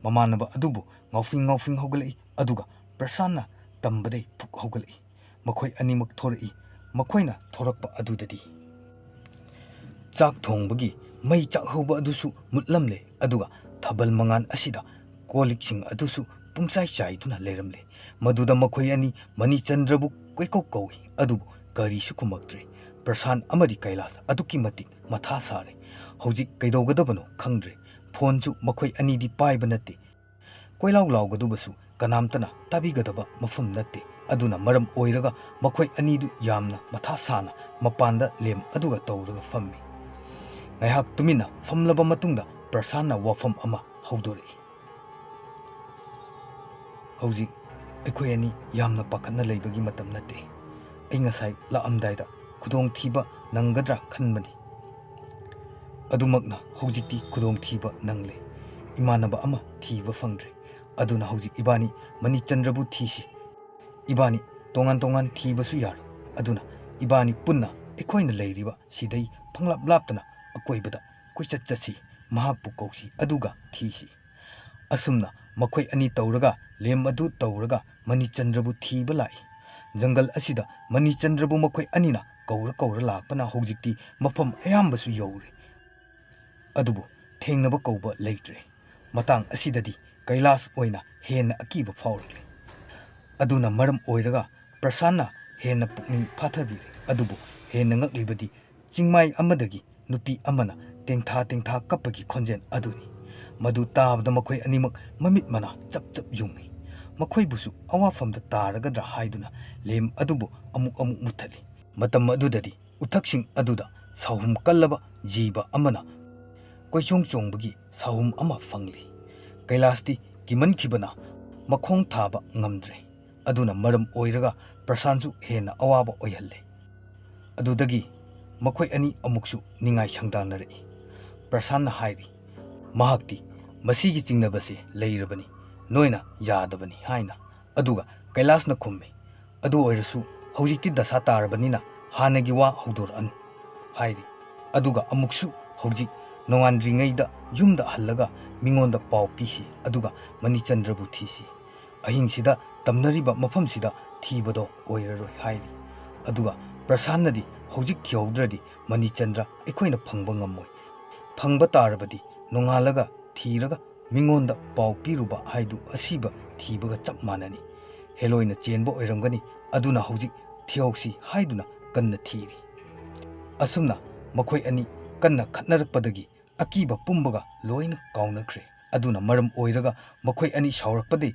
ꯃꯃꯥꯟꯅꯕ ꯑꯗꯨꯕꯨ ꯉꯥꯎꯐꯤꯡ ꯍꯧꯒꯠꯂꯛꯏ꯫ ꯑꯗꯨꯒ ꯄ꯭ꯔꯁꯥꯟꯅ ꯇꯝꯕꯗꯩ ꯐꯨꯛ ꯍꯧꯒꯠꯂꯛꯏ꯫ ꯃꯈꯣꯏ ꯑꯅꯤꯃꯛ ꯊꯣꯔꯛꯏ꯫ ꯃꯈꯣꯏꯅ ꯊꯣꯔꯛꯄ ꯑꯗꯨꯗꯗꯤ ꯆꯥꯛ ꯊꯣꯡꯕꯒꯤ ꯃꯩ ꯆꯥꯛꯍꯧꯕ ꯑꯗꯨꯁꯨ ꯃꯨꯠꯂꯝꯂꯦ꯫ ꯑꯗꯨꯒ ꯊꯥꯕꯜ ꯃꯉꯥꯜ ꯑꯁꯤꯗ ꯀꯣꯜꯂꯤꯛꯁꯤꯡ ꯑꯗꯨꯁꯨ ꯄꯨꯡꯆꯥꯏ ꯆꯥꯏꯗꯨꯅ ꯂꯩꯔꯝꯂꯦ꯫ ꯃꯗꯨꯗ ꯃꯈꯣꯏ ꯑꯅꯤ ꯃꯅꯤꯆꯟꯗ꯭ꯔꯕꯨ ꯀꯣꯏꯀꯧ ꯀꯧꯏ꯫ ꯑꯗꯨꯕꯨ ꯀꯔꯤꯁꯨ ꯈꯨꯝꯃꯛꯇ꯭ꯔꯦ꯫ ꯄ꯭ꯔꯁꯥꯟ ꯑꯃꯗꯤ ꯀꯩꯂꯥꯁ ꯑꯗꯨꯛꯀꯤ ꯃꯇꯤꯛ ꯃꯊꯥ ꯁꯥꯔꯦ꯫ ꯍꯧꯖꯤꯛ ꯀꯩꯗꯧꯒꯗꯕꯅꯣ ꯈꯪꯗ꯭ꯔꯦ꯫ ꯐꯣꯟꯁꯨ ꯃꯈꯣꯏ ꯑꯅꯤꯗꯤ ꯄꯥꯏꯕ ꯅꯠꯇꯦ꯫ ꯀꯣꯏꯂꯥꯎ ꯂꯥꯎꯒꯗꯕꯁꯨ ꯀꯅꯥꯝꯇꯅ ꯇꯥꯕꯤꯒꯗꯕ ꯃꯐꯝ ꯅꯠꯇꯦ꯫ ꯑꯗꯨꯅ ꯃꯔꯝ ꯑꯣꯏꯔꯒ ꯃꯈꯣꯏ ꯑꯅꯤꯗꯨ ꯌꯥꯝꯅ ꯃꯊꯥ ꯁꯥꯅ ꯃꯄꯥꯟꯗ ꯂꯦꯝ ꯑꯗꯨꯒ ꯇꯧꯔꯒ ꯐꯝꯃꯤ꯫ ꯉꯥꯏꯍꯥꯛ ꯇꯨꯃꯤꯟꯅ ꯐꯝꯂꯕ ꯃꯇꯨꯡꯗ ꯄ꯭ꯔꯁꯥꯟꯅ ꯋꯥꯐꯝ ꯑꯃ ꯍꯧꯗꯣꯔꯛꯏ꯫ ꯍꯧꯖꯤꯛ ꯑꯩꯈꯣꯏ ꯑꯅꯤ ꯌꯥꯝꯅ ꯄꯥꯈꯠꯅ ꯂꯩꯕꯒꯤ ꯃꯇꯝ ꯅꯠꯇꯦ꯫ ꯑꯩ ꯉꯁꯥꯏ ꯂꯥꯛꯑꯝꯗꯥꯏꯗ ꯈꯨꯗꯣꯡꯊꯤꯕ ꯅꯪꯒꯗ꯭ꯔꯥ ꯈꯟꯕꯅꯤ꯫ ꯑꯗꯨꯃꯛꯅ ꯍꯧꯖꯤꯛꯇꯤ ꯈꯨꯗꯣꯡꯊꯤꯕ ꯅꯪꯂꯦ꯫ ꯏꯃꯥꯟꯅꯕ ꯑꯃ ꯊꯤꯕ ꯐꯪꯗ꯭ꯔꯦ꯫ ꯑꯗꯨꯅ ꯍꯧꯖꯤꯛ ꯏꯕꯥꯅꯤ ꯃꯅꯤꯆꯟꯗ꯭ꯔꯕꯨ ꯊꯤꯁꯤ꯫ ꯏꯕꯥꯅꯤ ꯇꯣꯉꯥꯟ ꯊꯤꯕꯁꯨ ꯌꯥꯔꯣꯏ꯫ ꯑꯗꯨꯅ ꯏꯕꯥꯅꯤ ꯄꯨꯟꯅ ꯑꯩꯈꯣꯏꯅ ꯂꯩꯔꯤꯕ ꯁꯤꯗꯩ ꯂꯥꯞꯇꯅ ꯑꯀꯣꯏꯕꯗ ꯀꯣꯏꯆꯠ ꯆꯠꯁꯤ, ꯃꯍꯥꯛꯄꯨ ꯀꯧꯁꯤ, ꯑꯗꯨꯒ ꯊꯤꯁꯤ꯫ ꯑꯁꯨꯝꯅ ꯃꯈꯣꯏ ꯑꯅꯤ ꯇꯧꯔꯒ ꯂꯦꯝ ꯑꯗꯨ ꯇꯧꯔꯒ ꯃꯅꯤꯆꯟꯗ꯭ꯔꯕꯨ ꯊꯤꯕ ꯂꯥꯛꯏ꯫ ꯖꯪꯒꯜ ꯑꯁꯤꯗ ꯃꯅꯤꯆꯟꯗ꯭ꯔꯕꯨ ꯃꯈꯣꯏ ꯑꯅꯤꯅ ꯀꯧꯔ ꯂꯥꯛꯄꯅ ꯍꯧꯖꯤꯛꯇꯤ ꯃꯐꯝ ꯑꯌꯥꯝꯕꯁꯨ ꯌꯧꯔꯦ꯫ ꯑꯗꯨꯕꯨ ꯊꯦꯡꯅꯕ ꯀꯧꯕ ꯂꯩꯇ꯭ꯔꯦ꯫ ꯃꯇꯥꯡ ꯑꯁꯤꯗꯗꯤ ꯀꯩꯂꯥꯁ ꯑꯣꯏꯅ ꯍꯦꯟꯅ ꯑꯀꯤꯕ ꯐꯥꯎꯔꯛꯂꯦ꯫ ꯑꯗꯨꯅ ꯃꯔꯝ ꯑꯣꯏꯔꯒ ꯄ꯭ꯔꯁꯥꯟꯅ ꯍꯦꯟꯅ ꯄꯨꯛꯅꯤꯡ ꯐꯥꯊꯕꯤꯔꯦ꯫ ꯑꯗꯨꯕꯨ ꯍꯦꯟꯅ ꯉꯛꯂꯤꯕꯗꯤ ꯆꯤꯡꯃꯥꯏ ꯑꯃꯗꯒꯤ ꯅꯨꯄꯤ ꯑꯃꯅ ꯇꯦꯡꯊꯥ ꯀꯞꯄꯒꯤ ꯈꯣꯟꯖꯦꯜ ꯑꯗꯨꯅꯤ꯫ ꯃꯗꯨ ꯇꯥꯕꯗ ꯃꯈꯣꯏ ꯑꯅꯤꯃꯛ ꯃꯃꯤꯠ ꯃꯅꯥ ꯆꯞ ꯌꯨꯡꯉꯤ꯫ ꯃꯈꯣꯏꯕꯨꯁꯨ ꯑꯋꯥꯐꯝꯗ ꯇꯥꯔꯒꯗ꯭ꯔꯥ ꯍꯥꯏꯗꯨꯅ ꯂꯦꯝ ꯑꯗꯨꯕꯨ ꯑꯃꯨꯛ ꯃꯨꯠꯊꯠꯂꯤ꯫ ꯃꯇꯝ ꯑꯗꯨꯗꯗꯤ ꯎꯊꯛꯁꯤꯡ ꯑꯗꯨꯗ ꯁꯥꯍꯨꯝ ꯀꯜꯂꯕ ꯖꯤꯕ ꯑꯃꯅ ꯀꯣꯏꯆꯣꯡꯕꯒꯤ ꯁꯥꯍꯨꯝ ꯑꯃ ꯐꯪꯂꯤ꯫ ꯀꯩꯂꯥꯁꯇꯤ ꯀꯤꯃꯟꯈꯤꯕꯅ ꯃꯈꯣꯡ ꯊꯥꯕ ꯉꯝꯗ꯭ꯔꯦ꯫ ꯑꯗꯨꯅ ꯃꯔꯝ ꯑꯣꯏꯔꯒ ꯄ꯭ꯔꯁꯥꯟꯁꯨ ꯍꯦꯟꯅ ꯑꯋꯥꯕ ꯑꯣꯏꯍꯜꯂꯦ꯫ ꯑꯗꯨꯗꯒꯤ ꯃꯈꯣꯏ ꯑꯅꯤ ꯑꯃꯨꯛꯁꯨ ꯅꯤꯡꯉꯥꯏ ꯁꯪꯗꯥꯅꯔꯛꯏ꯫ ꯄ꯭ꯔꯁꯥꯟꯅ ꯍꯥꯏꯔꯤ, ꯃꯍꯥꯛꯇꯤ ꯃꯁꯤꯒꯤ ꯆꯤꯡꯅꯕꯁꯦ ꯂꯩꯔꯕꯅꯤ, ꯅꯣꯏꯅ ꯌꯥꯗꯕꯅꯤ ꯍꯥꯏꯅ꯫ ꯑꯗꯨꯒ ꯀꯩꯂꯥꯁꯅ ꯈꯨꯝꯃꯤ, ꯑꯗꯨ ꯑꯣꯏꯔꯁꯨ ꯍꯧꯖꯤꯛꯇꯤ ꯗꯁꯥ ꯇꯥꯔꯕꯅꯤꯅ ꯍꯥꯟꯅꯒꯤ ꯋꯥ ꯍꯧꯗꯣꯔꯛꯑꯅꯨ ꯍꯥꯏꯔꯤ꯫ ꯑꯗꯨꯒ ꯑꯃꯨꯛꯁꯨ ꯍꯧꯖꯤꯛ ꯅꯣꯡꯉꯥꯟꯗ꯭ꯔꯤꯉꯩꯗ ꯌꯨꯝꯗ ꯍꯜꯂꯒ ꯃꯤꯉꯣꯟꯗ ꯄꯥꯎ ꯄꯤꯁꯤ, ꯑꯗꯨꯒ ꯃꯅꯤꯆꯟꯗ꯭ꯔꯕꯨ ꯊꯤꯁꯤ꯫ ꯑꯍꯤꯡꯁꯤꯗ ꯇꯝꯅꯔꯤꯕ ꯃꯐꯝꯁꯤꯗ ꯊꯤꯕꯗꯣ ꯑꯣꯏꯔꯔꯣꯏ ꯍꯥꯏꯔꯤ꯫ ꯑꯗꯨꯒ ꯄ꯭ꯔꯁꯥꯟꯅꯗꯤ ꯍꯧꯖꯤꯛ ꯊꯤꯍꯧꯗ꯭ꯔꯗꯤ ꯃꯅꯤꯆꯟꯗ꯭ꯔ ꯑꯩꯈꯣꯏꯅ ꯐꯪꯕ ꯉꯝꯃꯣꯏ꯫ ꯐꯪꯕ ꯇꯥꯔꯕꯗꯤ ꯅꯣꯡꯉꯥꯜꯂꯒ ꯊꯤꯔꯒ ꯃꯤꯉꯣꯟꯗ ꯄꯥꯎ ꯄꯤꯔꯨꯕ ꯍꯥꯏꯗꯨ ꯑꯁꯤꯕ ꯊꯤꯕꯒ ꯆꯞ ꯃꯥꯟꯅꯅꯤ꯫ ꯍꯦꯂꯣꯏꯅ ꯆꯦꯟꯕ ꯑꯣꯏꯔꯝꯒꯅꯤ꯫ ꯑꯗꯨꯅ ꯍꯧꯖꯤꯛ ꯊꯤꯍꯧꯁꯤ ꯍꯥꯏꯗꯨꯅ ꯀꯟꯅ ꯊꯤꯔꯤ꯫ ꯑꯁꯨꯝꯅ ꯃꯈꯣꯏ ꯑꯅꯤ ꯀꯟꯅ ꯈꯠꯅꯔꯛꯄꯗꯒꯤ ꯑꯀꯤꯕ ꯄꯨꯝꯕꯒ ꯂꯣꯏꯅ ꯀꯥꯎꯅꯈ꯭ꯔꯦ꯫ ꯑꯗꯨꯅ ꯃꯔꯝ ꯑꯣꯏꯔꯒ ꯃꯈꯣꯏ ꯑꯅꯤ ꯁꯥꯎꯔꯛꯄꯗꯩ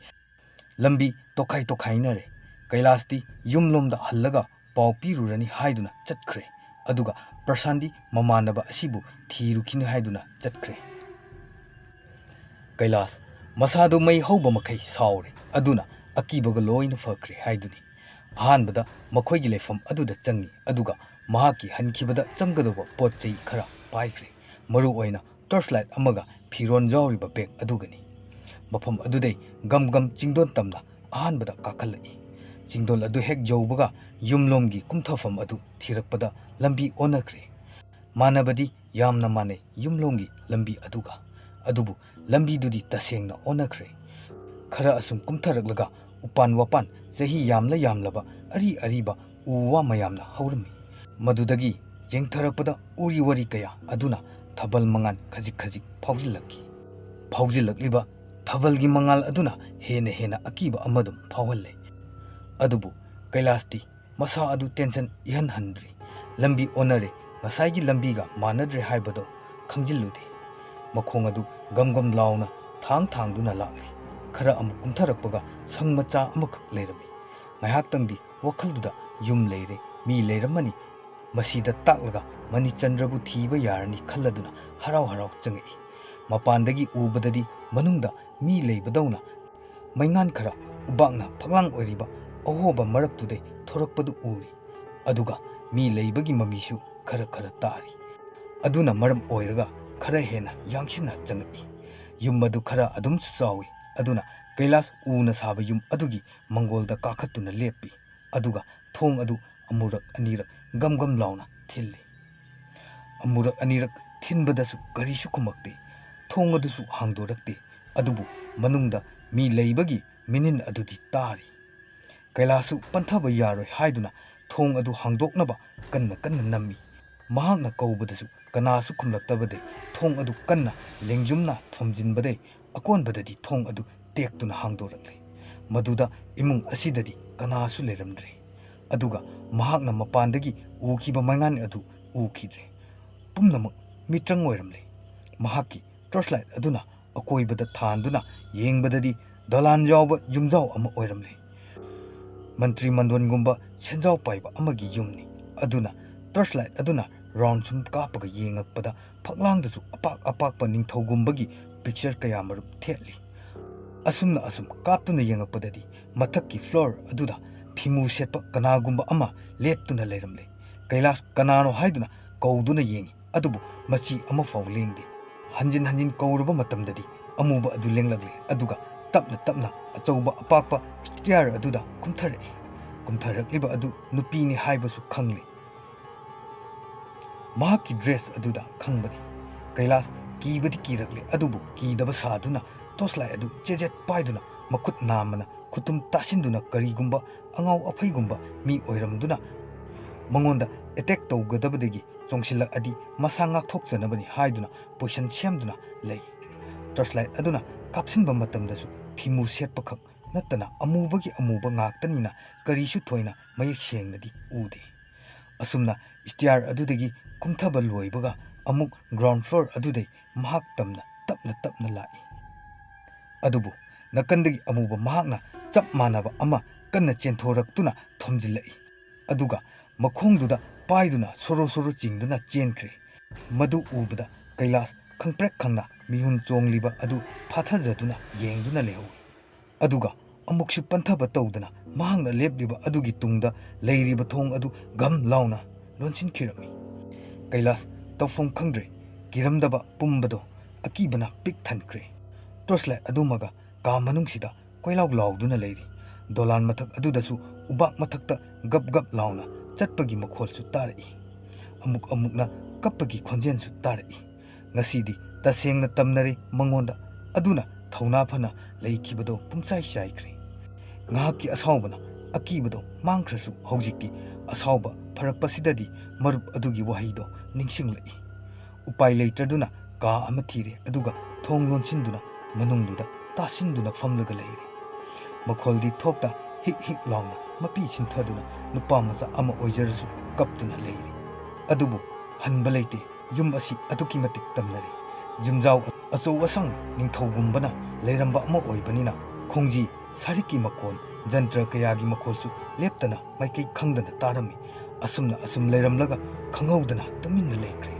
ꯂꯝꯕꯤ ꯇꯣꯈꯥꯏꯅꯔꯦ꯫ ꯀꯩꯂꯥꯁꯇꯤ ꯌꯨꯝꯂꯣꯝꯗ ꯍꯜꯂꯒ ꯄꯥꯎ ꯄꯤꯔꯨꯔꯅꯤ ꯍꯥꯏꯗꯨꯅ ꯆꯠꯈ꯭ꯔꯦ, ꯑꯗꯨꯒ ꯄ꯭ꯔꯁꯥꯟꯗꯤ ꯃꯃꯥꯟꯅꯕ ꯑꯁꯤꯕꯨ ꯊꯤꯔꯨꯈꯤꯅꯤ ꯍꯥꯏꯗꯨꯅ ꯆꯠꯈ꯭ꯔꯦ꯫ ꯀꯩꯂꯥꯁ ꯃꯁꯥꯗꯨ ꯃꯩ ꯍꯧꯕ ꯃꯈꯩ ꯁꯥꯎꯔꯦ, ꯑꯗꯨꯅ ꯑꯀꯤꯕꯒ ꯂꯣꯏꯅ ꯐꯈ꯭ꯔꯦ ꯍꯥꯏꯗꯨꯅꯤ꯫ ꯑꯍꯥꯟꯕꯗ ꯃꯈꯣꯏꯒꯤ ꯂꯩꯐꯝ ꯑꯗꯨꯗ ꯆꯪꯉꯤ, ꯑꯗꯨꯒ ꯃꯍꯥꯛꯀꯤ ꯍꯟꯈꯤꯕꯗ ꯆꯪꯒꯗꯧꯕ ꯄꯣꯠ ꯆꯩ ꯈꯔ ꯄꯥꯏꯈ꯭ꯔꯦ, ꯃꯔꯨ ꯑꯣꯏꯅ ꯇꯣꯔꯆꯂꯥꯏꯠ ꯑꯃꯒ ꯐꯤꯔꯣꯟ ꯌꯥꯎꯔꯤꯕ ꯕꯦꯒ ꯑꯗꯨꯒꯅꯤ꯫ ꯃꯐꯝ ꯑꯗꯨꯗꯩ ꯒꯝ ꯒꯝ ꯆꯤꯡꯗꯣꯟ ꯇꯝꯅ ꯑꯍꯥꯟꯕꯗ ꯀꯥꯈꯠꯂꯛꯏ꯫ ꯆꯤꯡꯗꯣꯜ ꯑꯗꯨ ꯍꯦꯛ ꯌꯧꯕꯒ ꯌꯨꯝꯂꯣꯝꯒꯤ ꯀꯨꯝꯊꯐꯝ ꯑꯗꯨ ꯊꯤꯔꯛꯄꯗ ꯂꯝꯕꯤ ꯑꯣꯟꯅꯈ꯭ꯔꯦ꯫ ꯃꯥꯟꯅꯕꯗꯤ ꯌꯥꯝꯅ ꯃꯥꯟꯅꯩ ꯌꯨꯝꯂꯣꯝꯒꯤ ꯂꯝꯕꯤ ꯑꯗꯨꯒ, ꯑꯗꯨꯕꯨ ꯂꯝꯕꯤꯗꯨꯗꯤ ꯇꯁꯦꯡꯅ ꯑꯣꯟꯅꯈ꯭ꯔꯦ꯫ ꯈꯔ ꯑꯁꯨꯝ ꯀꯨꯝꯊꯔꯛꯂꯒ ꯎꯄꯥꯟ ꯋꯥꯄꯥꯟ ꯆꯍꯤ ꯌꯥꯝꯂꯕ ꯑꯔꯤ ꯑꯔꯤꯕ ꯎ ꯋꯥ ꯃꯌꯥꯝꯅ ꯍꯧꯔꯝꯃꯤ꯫ ꯃꯗꯨꯗꯒꯤ ꯌꯦꯡꯊꯔꯛꯄꯗ ꯎꯔꯤ ꯋꯥꯔꯤ ꯀꯌꯥ ꯑꯗꯨꯅ ꯊꯥꯕꯜ ꯃꯉꯥꯜ ꯈꯖꯤꯛ ꯈꯖꯤꯛ ꯐꯥꯎꯖꯤꯜꯂꯛꯂꯤꯕ ꯊꯥꯕꯜꯒꯤ ꯃꯉꯥꯜ ꯑꯗꯨꯅ ꯍꯦꯟꯅ ꯑꯀꯤꯕ ꯑꯃꯗꯨꯝ ꯐꯥꯎꯍꯜꯂꯦ꯫ ꯑꯗꯨꯕꯨ ꯀꯩꯂꯥꯁꯇꯤ ꯃꯁꯥ ꯑꯗꯨ ꯇꯦꯟꯁꯟ ꯏꯍꯟꯍꯟꯗ꯭ꯔꯤ꯫ ꯂꯝꯕꯤ ꯑꯣꯟꯅꯔꯦ, ꯉꯁꯥꯏꯒꯤ ꯂꯝꯕꯤꯒ ꯃꯥꯟꯅꯗ꯭ꯔꯦ ꯍꯥꯏꯕꯗꯣ ꯈꯪꯖꯤꯜꯂꯨꯗꯦ꯫ ꯃꯈꯣꯡ ꯑꯗꯨ ꯒꯝ ꯒꯝ ꯂꯥꯎꯅ ꯊꯥꯡꯗꯨꯅ ꯂꯥꯛꯂꯤ꯫ ꯈꯔ ꯑꯃꯨꯛ ꯀꯨꯝꯊꯔꯛꯄꯒ ꯁꯪ ꯃꯆꯥ ꯑꯃꯈꯛ ꯂꯩꯔꯝꯃꯤ꯫ ꯉꯥꯏꯍꯥꯛꯇꯪꯗꯤ ꯋꯥꯈꯜꯗꯨꯗ ꯌꯨꯝ ꯂꯩꯔꯦ, ꯃꯤ ꯂꯩꯔꯝꯃꯅꯤ, ꯃꯁꯤꯗ ꯇꯥꯛꯂꯒ ꯃꯅꯤꯆꯟꯗ꯭ꯔꯕꯨ ꯊꯤꯕ ꯌꯥꯔꯅꯤ ꯈꯜꯂꯗꯨꯅ ꯍꯔꯥꯎ ꯆꯪꯉꯛꯏ꯫ ꯃꯄꯥꯟꯗꯒꯤ ꯎꯕꯗꯗꯤ ꯃꯅꯨꯡꯗ ꯃꯤ ꯂꯩꯕꯗꯧꯅ ꯃꯩꯉꯥꯟ ꯈꯔ ꯎꯕꯥꯛꯅ ꯐꯛꯂꯥꯡ ꯑꯣꯏꯔꯤꯕ ꯑꯍꯣꯕ ꯃꯔꯛꯇꯨꯗꯩ ꯊꯣꯔꯛꯄꯗꯨ ꯎꯔꯤ, ꯑꯗꯨꯒ ꯃꯤ ꯂꯩꯕꯒꯤ ꯃꯃꯤꯁꯨ ꯈꯔ ꯇꯥꯔꯤ꯫ ꯑꯗꯨꯅ ꯃꯔꯝ ꯑꯣꯏꯔꯒꯈꯔ ꯍꯦꯟꯅ ꯌꯥꯡꯁꯤꯟꯅ ꯆꯪꯉꯛꯏ꯫ ꯌꯨꯝ ꯑꯗꯨ ꯈꯔ ꯑꯗꯨꯝꯁꯨ ꯆꯥꯎꯏ, ꯑꯗꯨꯅ ꯀꯩꯂꯥꯁ ꯎꯅ ꯁꯥꯕ ꯌꯨꯝ ꯑꯗꯨꯒꯤ ꯃꯪꯒꯣꯜꯗ ꯀꯥꯈꯠꯇꯨꯅ ꯂꯦꯞꯄꯤ, ꯑꯗꯨꯒ ꯊꯣꯡ ꯑꯗꯨ ꯑꯃꯨꯔꯛ ꯑꯅꯤꯔꯛ ꯒꯝ ꯒꯝ ꯂꯥꯎꯅ ꯊꯤꯜꯂꯤ꯫ ꯑꯃꯨꯔꯛ ꯑꯅꯤꯔꯛ ꯊꯤꯟꯕꯗꯁꯨ ꯀꯔꯤꯁꯨ ꯈꯨꯝꯃꯛꯇꯦ, ꯊꯣꯡ ꯑꯗꯨꯁꯨ ꯍꯥꯡꯗꯣꯔꯛꯇꯦ, ꯑꯗꯨꯕꯨ ꯃꯅꯨꯡꯗ ꯃꯤ ꯂꯩꯕꯒꯤ ꯃꯤꯅꯤꯟ ꯑꯗꯨꯗꯤ ꯇꯥꯔꯤ꯫ ꯀꯩꯂꯥꯁꯁꯨ ꯄꯟꯊꯕ ꯌꯥꯔꯣꯏ ꯍꯥꯏꯗꯨꯅ ꯊꯣꯡ ꯑꯗꯨ ꯍꯥꯡꯗꯣꯛꯅꯕ ꯀꯟꯅ ꯅꯝꯃꯤ꯫ ꯃꯍꯥꯛꯅ ꯀꯧꯕꯗꯁꯨ ꯀꯅꯥꯁꯨ ꯈꯨꯝꯂꯛꯇꯕꯗꯩ ꯊꯣꯡ ꯑꯗꯨ ꯀꯟꯅ ꯂꯦꯡꯖꯨꯝꯅ ꯊꯣꯝꯖꯤꯟꯕꯗꯩ ꯑꯀꯣꯟꯕꯗꯗꯤ ꯊꯣꯡ ꯑꯗꯨ ꯇꯦꯛꯇꯨꯅ ꯍꯥꯡꯗꯣꯔꯛꯂꯦ꯫ ꯃꯗꯨꯗ ꯏꯃꯨꯡ ꯑꯁꯤꯗꯗꯤ ꯀꯅꯥꯁꯨ ꯂꯩꯔꯝꯗ꯭ꯔꯦ, ꯑꯗꯨꯒ ꯃꯍꯥꯛꯅ ꯃꯄꯥꯟꯗꯒꯤ ꯎꯈꯤꯕ ꯃꯩꯉꯥꯟ ꯑꯗꯨ ꯎꯈꯤꯗ꯭ꯔꯦ꯫ ꯄꯨꯝꯅꯃꯛ ꯃꯤꯇ꯭ꯔꯪ ꯑꯣꯏꯔꯝꯂꯦ꯫ ꯃꯍꯥꯛꯀꯤ ꯇꯣꯔꯆꯂꯥꯏꯠ ꯑꯗꯨꯅ ꯑꯀꯣꯏꯕꯗ ꯊꯥꯟꯗꯨꯅ ꯌꯦꯡꯕꯗꯗꯤ ꯗꯣꯂꯥꯟ ꯌꯥꯎꯕ ꯌꯨꯝꯖꯥꯎ ꯑꯃ ꯑꯣꯏꯔꯝꯂꯦ꯫ ꯃꯟꯇ꯭ꯔꯤ ꯃꯟꯗꯣꯟꯒꯨꯝꯕ ꯁꯦꯟꯖꯥꯎ ꯄꯥꯏꯕ ꯑꯃꯒꯤ ꯌꯨꯝꯅꯤ, ꯑꯗꯨꯅ ꯇꯣꯔꯆꯂꯥꯏꯠ ꯑꯗꯨꯅ ꯔꯥꯎꯟ ꯁꯨꯝ ꯀꯥꯞꯄꯒ ꯌꯦꯡꯉꯛꯄꯗ ꯐꯛꯂꯥꯡꯗꯁꯨ ꯑꯄꯥꯛꯄ ꯅꯤꯡꯊꯧꯒꯨꯝꯕꯒꯤ ꯄꯤꯛꯆꯔ ꯀꯌꯥꯃꯔꯨꯝ ꯊꯦꯠꯂꯤ꯫ ꯑꯁꯨꯝ ꯀꯥꯞꯇꯨꯅ ꯌꯦꯡꯉꯛꯄꯗꯗꯤ ꯃꯊꯛꯀꯤ ꯐ꯭ꯂꯣꯔ ꯑꯗꯨꯗ ꯐꯤꯃꯨ ꯁꯦꯠꯄ ꯀꯅꯥꯒꯨꯝꯕ ꯑꯃ ꯂꯦꯞꯇꯨꯅ ꯂꯩꯔꯝꯂꯦ꯫ ꯀꯩꯂꯥꯁ ꯀꯅꯥꯅꯣ ꯍꯥꯏꯗꯨꯅ ꯀꯧꯗꯨꯅ ꯌꯦꯡꯉꯤ, ꯑꯗꯨꯕꯨ ꯃꯆꯤ ꯑꯃꯐꯥꯎ ꯂꯦꯡꯗꯦ꯫ ꯍꯟꯖꯤꯟ ꯀꯧꯔꯕ ꯃꯇꯝꯗꯗꯤ ꯑꯃꯨꯕ ꯑꯗꯨ ꯂꯦꯡꯂꯛꯂꯦ, ꯑꯗꯨꯒ ꯇꯞꯅ ꯑꯆꯧꯕ ꯑꯄꯥꯛꯄ ꯁ꯭ꯇꯤꯌꯥꯔ ꯑꯗꯨꯗ ꯀꯨꯝꯊꯔꯛꯏ꯫ ꯀꯨꯝꯊꯔꯛꯂꯤꯕ ꯑꯗꯨ ꯅꯨꯄꯤꯅꯤ ꯍꯥꯏꯕꯁꯨ ꯈꯪꯂꯦ, ꯃꯍꯥꯛꯀꯤ ꯗ꯭ꯔꯦꯁ ꯑꯗꯨꯗ ꯈꯪꯕꯅꯤ꯫ ꯀꯩꯂꯥꯁ ꯀꯤꯕꯗꯤ ꯀꯤꯔꯛꯂꯦ, ꯑꯗꯨꯕు ꯀꯤꯗꯕ ꯁꯥꯗꯨꯅ ꯇꯣꯔꯆꯂꯥꯏꯠ ꯑꯗꯨ ꯆꯦꯖꯦꯠ ꯄꯥꯏꯗꯨꯅ ꯃꯈꯨꯠ ꯅꯥꯝꯃꯅ ꯈꯨꯇꯨꯝ ꯇꯥꯁꯤꯟꯗꯨꯅ ꯀꯔꯤꯒꯨꯝꯕ ꯑꯉꯥꯎ ꯑꯐꯩꯒꯨꯝꯕ ꯃꯤ ꯑꯣꯏꯔꯝꯗꯨꯅ ꯃꯉꯣꯟꯗ ꯑꯦꯇꯦꯛ ꯇꯧꯒꯗꯕꯗꯒꯤ ꯆꯣꯡꯁꯤꯜꯂꯛꯑꯗꯤ ꯃꯁꯥ ꯉꯥꯛꯊꯣꯛꯆꯅꯕꯅꯤ ꯍꯥꯏꯗꯨꯅ ꯄꯣꯏꯁꯟ ꯁꯦꯝꯗꯨꯅ ꯂꯩ꯫ ꯇꯣꯔꯆꯂꯥꯏꯠ ꯑꯗꯨꯅ ꯀꯥꯞꯁꯤꯟꯕ ꯃꯇꯝꯗꯁꯨ ꯐꯤꯃꯨ ꯁꯦꯠꯄꯈꯛ ꯅꯠꯇꯅ ꯑꯃꯨꯕꯒꯤ ꯑꯃꯨꯕ ꯉꯥꯛꯇꯅꯤꯅ ꯀꯔꯤꯁꯨ ꯊꯣꯏꯅ ꯃꯌꯦꯛ ꯁꯦꯡꯅꯗꯤ ꯎꯗꯦ꯫ ꯑꯁꯨꯝꯅ ꯁ꯭ꯇꯤꯌꯥꯔ ꯑꯗꯨꯗꯒꯤ ꯀꯨꯝꯊꯕ ꯂꯣꯏꯕꯒ ꯑꯃꯨꯛ ꯒ꯭ꯔꯥꯎꯟ ꯐ꯭ꯂꯣꯔ ꯑꯗꯨꯗꯩ ꯃꯍꯥꯛ ꯇꯞꯅ ꯂꯥꯛꯏ꯫ ꯑꯗꯨꯕꯨ ꯅꯥꯀꯟꯗꯒꯤ ꯑꯃꯨꯕ ꯃꯍꯥꯛꯅ ꯆꯞ ꯃꯥꯟꯅꯕ ꯑꯃ ꯀꯟꯅ ꯆꯦꯟꯊꯣꯔꯛꯇꯨꯅ ꯊꯣꯝꯖꯤꯜꯂꯛꯏ, ꯑꯗꯨꯒ ꯃꯈꯣꯡꯗꯨꯗ ꯄꯥꯏꯗꯨꯅ ꯁꯣꯔꯣ ꯆꯤꯡꯗꯨꯅ ꯆꯦꯟꯈ꯭ꯔꯦ꯫ ꯃꯗꯨ ꯎꯕꯗ ꯀꯩꯂꯥꯁ ꯈꯪꯄ꯭ꯔꯦꯛ ꯈꯪꯅ ꯃꯤꯍꯨꯟ ꯆꯣꯡꯂꯤꯕ ꯑꯗꯨ ꯐꯥꯊꯖꯗꯨꯅ ꯌꯦꯡꯗꯨꯅ ꯂꯩꯍꯧꯏ꯫ ꯑꯗꯨꯒ ꯑꯃꯨꯛꯁꯨ ꯄꯟꯊꯕ ꯇꯧꯗꯅ ꯃꯍꯥꯛꯅ ꯂꯦꯞꯂꯤꯕ ꯑꯗꯨꯒꯤ ꯇꯨꯡꯗ ꯂꯩꯔꯤꯕ ꯊꯣꯡ ꯑꯗꯨ ꯘꯝ ꯂꯥꯎꯅ ꯂꯣꯟꯁꯤꯟꯈꯤꯔꯝꯃꯤ꯫ ꯀꯩꯂꯥꯁ ꯇꯧꯐꯝ ꯈꯪꯗ꯭ꯔꯦ, ꯀꯤꯔꯝꯗꯕ ꯄꯨꯝꯕꯗꯣ ꯑꯀꯤꯕꯅ ꯄꯤꯛ ꯊꯟꯈ꯭ꯔꯦ꯫ ꯇꯣꯔꯆꯂꯥꯏꯠ ꯑꯗꯨꯃꯒ ꯀꯥ ꯃꯅꯨꯡꯁꯤꯗ ꯀꯣꯏꯂꯥꯎ ꯂꯥꯎꯗꯨꯅ ꯂꯩꯔꯤ꯫ ꯗꯣꯂꯥꯟ ꯃꯊꯛ ꯑꯗꯨꯗꯁꯨ ꯎꯕꯥꯛ ꯃꯊꯛꯇ ꯒꯞ ꯂꯥꯎꯅ ꯆꯠꯄꯒꯤ ꯃꯈꯣꯜꯁꯨ ꯇꯥꯔꯛꯏ꯫ ꯑꯃꯨꯛꯅ ꯀꯞꯄꯒꯤ ꯈꯣꯟꯖꯦꯜꯁꯨ ꯇꯥꯔꯛꯏ꯫ ꯉꯁꯤꯗꯤ ꯇꯁꯦꯡꯅ ꯇꯝꯅꯔꯦ ꯃꯉꯣꯟꯗ, ꯑꯗꯨꯅ ꯊꯧꯅꯥ ꯐꯅ ꯂꯩꯈꯤꯕꯗꯣ ꯄꯨꯝꯆꯥꯏ ꯆꯥꯏꯈ꯭ꯔꯦ꯫ ꯉꯥꯏꯍꯥꯛꯀꯤ ꯑꯁꯥꯎꯕꯅ ꯑꯀꯤꯕꯗꯣ ꯃꯥꯡꯈ꯭ꯔꯁꯨ ꯍꯧꯖꯤꯛꯇꯤ ꯑꯁꯥꯎꯕ ꯐꯔꯛꯄꯁꯤꯗꯗꯤ ꯃꯔꯨꯞ ꯑꯗꯨꯒꯤ ꯋꯥꯍꯩꯗꯣ ꯅꯤꯡꯁꯤꯡꯂꯛꯏ꯫ ꯎꯄꯥꯏ ꯂꯩꯇ꯭ꯔꯗꯨꯅ ꯀꯥ ꯑꯃ ꯊꯤꯔꯦ, ꯑꯗꯨꯒ ꯊꯣꯡ ꯂꯣꯟꯁꯤꯟꯗꯨꯅ ꯃꯅꯨꯡꯗꯨꯗ ꯇꯥꯁꯤꯟꯗꯨꯅ ꯐꯝꯂꯒ ꯂꯩꯔꯦ꯫ ꯃꯈꯣꯜꯗꯤ ꯊꯣꯛꯇ ꯍꯤꯛ ꯂꯥꯎꯅ ꯃꯄꯤ ꯁꯤꯟꯊꯗꯨꯅ ꯅꯨꯄꯥ ꯃꯆꯥ ꯑꯃ ꯑꯣꯏꯖꯔꯁꯨ ꯀꯞꯇꯨꯅ ꯂꯩꯔꯤ꯫ ꯑꯗꯨꯕꯨ ꯍꯟꯕ ꯂꯩꯇꯦ꯫ ꯌꯨꯝ ꯑꯁꯤ ꯑꯗꯨꯛꯀꯤ ꯃꯇꯤꯛ ꯇꯝꯅꯔꯦ꯫ ꯌꯨꯝꯖꯥꯎ achou asang ningthoggumbana leiramba ama oibanina khongji sariki makon jantra kayagi makolsu leptana maikei khangdana tarami asum leiramlaga khanghaudana taminna lekre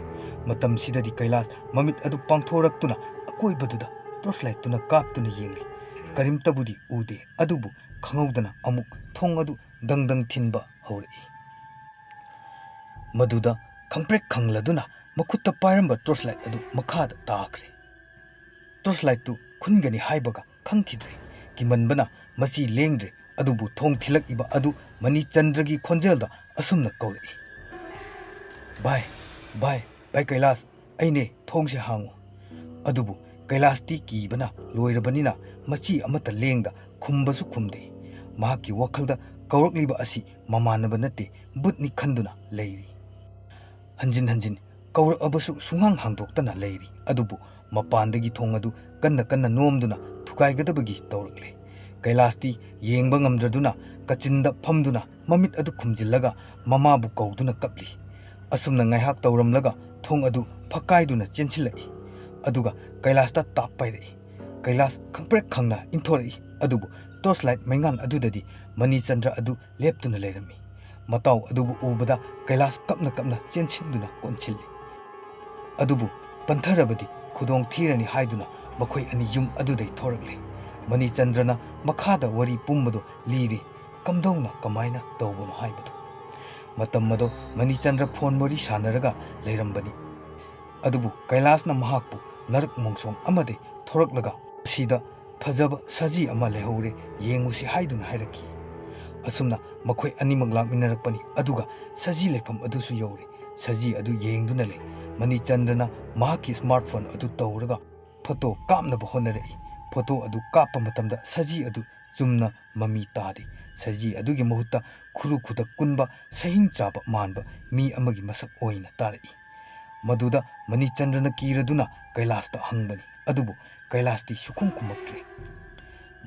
matam sidadi Kailas mamit adu pangthoraktuna akoibaduda torchlight tuna kaptuna yengli karimtabudi ude adubu khanghaudana amuk thong adu dangdang thinba haurai maduda khangprek khangladuna makhutta pairamba torchlight adu makhada taakre torchlight tu khungani haibaga khangkidre kimanbana machi lengdre adubu thong thilak iba adu mani chandragi khonjelda asumna kaurai bye Kailas aine thongse hangu adubu Kailas ti kibana loirabanina machi amata lengda khumbasu khumde mahaki wakhalda kaurakliba asi mamanaba nate butni khanduna leiri hanjin kaurak abasu sungang hangdoktana leiri adubu mapandagi thong adu kanna nomduna thukaigadabagi tawrakle Kailas ti yengba ngamdraduna kachinda phamduna mamit adu khumjillaga mamabu kauduna kapli asumna ngaihak tawramlaga thong adu phakaiduna chenchilai aduga Kailas ta tappai Kailas khangprek khangna inthori adubu torchlight maingan adudadi mani chandra adu leptuna leirami matau adubu ubada Kailas kapna chenchinduna konchilli adubu pantharabadi khudong thirani haiduna makhoi ani yum adudai thorakle mani chandrana makhada wari pumbado liri kamdongna kamaina tawbono haibado matamado mani chandra phone mori sanaraga leirambani adubu Kailasna mahakpu narak mongsong amade thoraklaga sida phajaba saji ama lehore yengusi haiduna hairaki asumna makhoi animak lakminarakpani aduga saji lefam adusu yore saji adu yengduna le mani chandrana mahaki smartphone adu tawraga photo kapnaba honarei photo adu kappa matamda saji adu chumna mami tade saji adugi mahutta khuru khuda kunba sahin chaba manba mi amagi masak oina tarai maduda mani chandrana kiraduna Kailas ta hangbani adubu Kailas ti sukhum kumaktre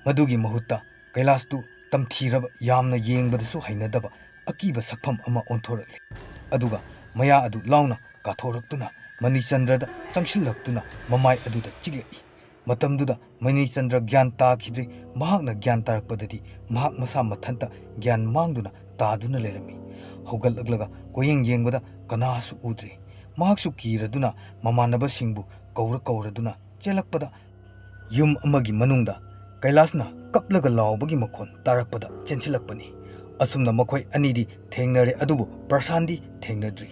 madugi mahutta Kailas tu tamthiraba yamna yengbadasu hainadaba akiba sakpham ama onthorale aduga maya adu launa kathoraktuna mani chandrada changsillaktuna mamai aduda chiglai matamduda mani chandra gyan takhidre mahakna gyan tarakpadadi mahak masa mathanta gyan mangduna taduna lerami hogalaglaga koyeng yengbada kanasu udre mahaksu kiraduna mamanaba singbu kauraduna chelakpada yum amagi manungda Kailasna kaplaga lawbagi makhon tarakpada chenchilakpani asumna makhoi anidi thengnare adubu Prasandi thengnadri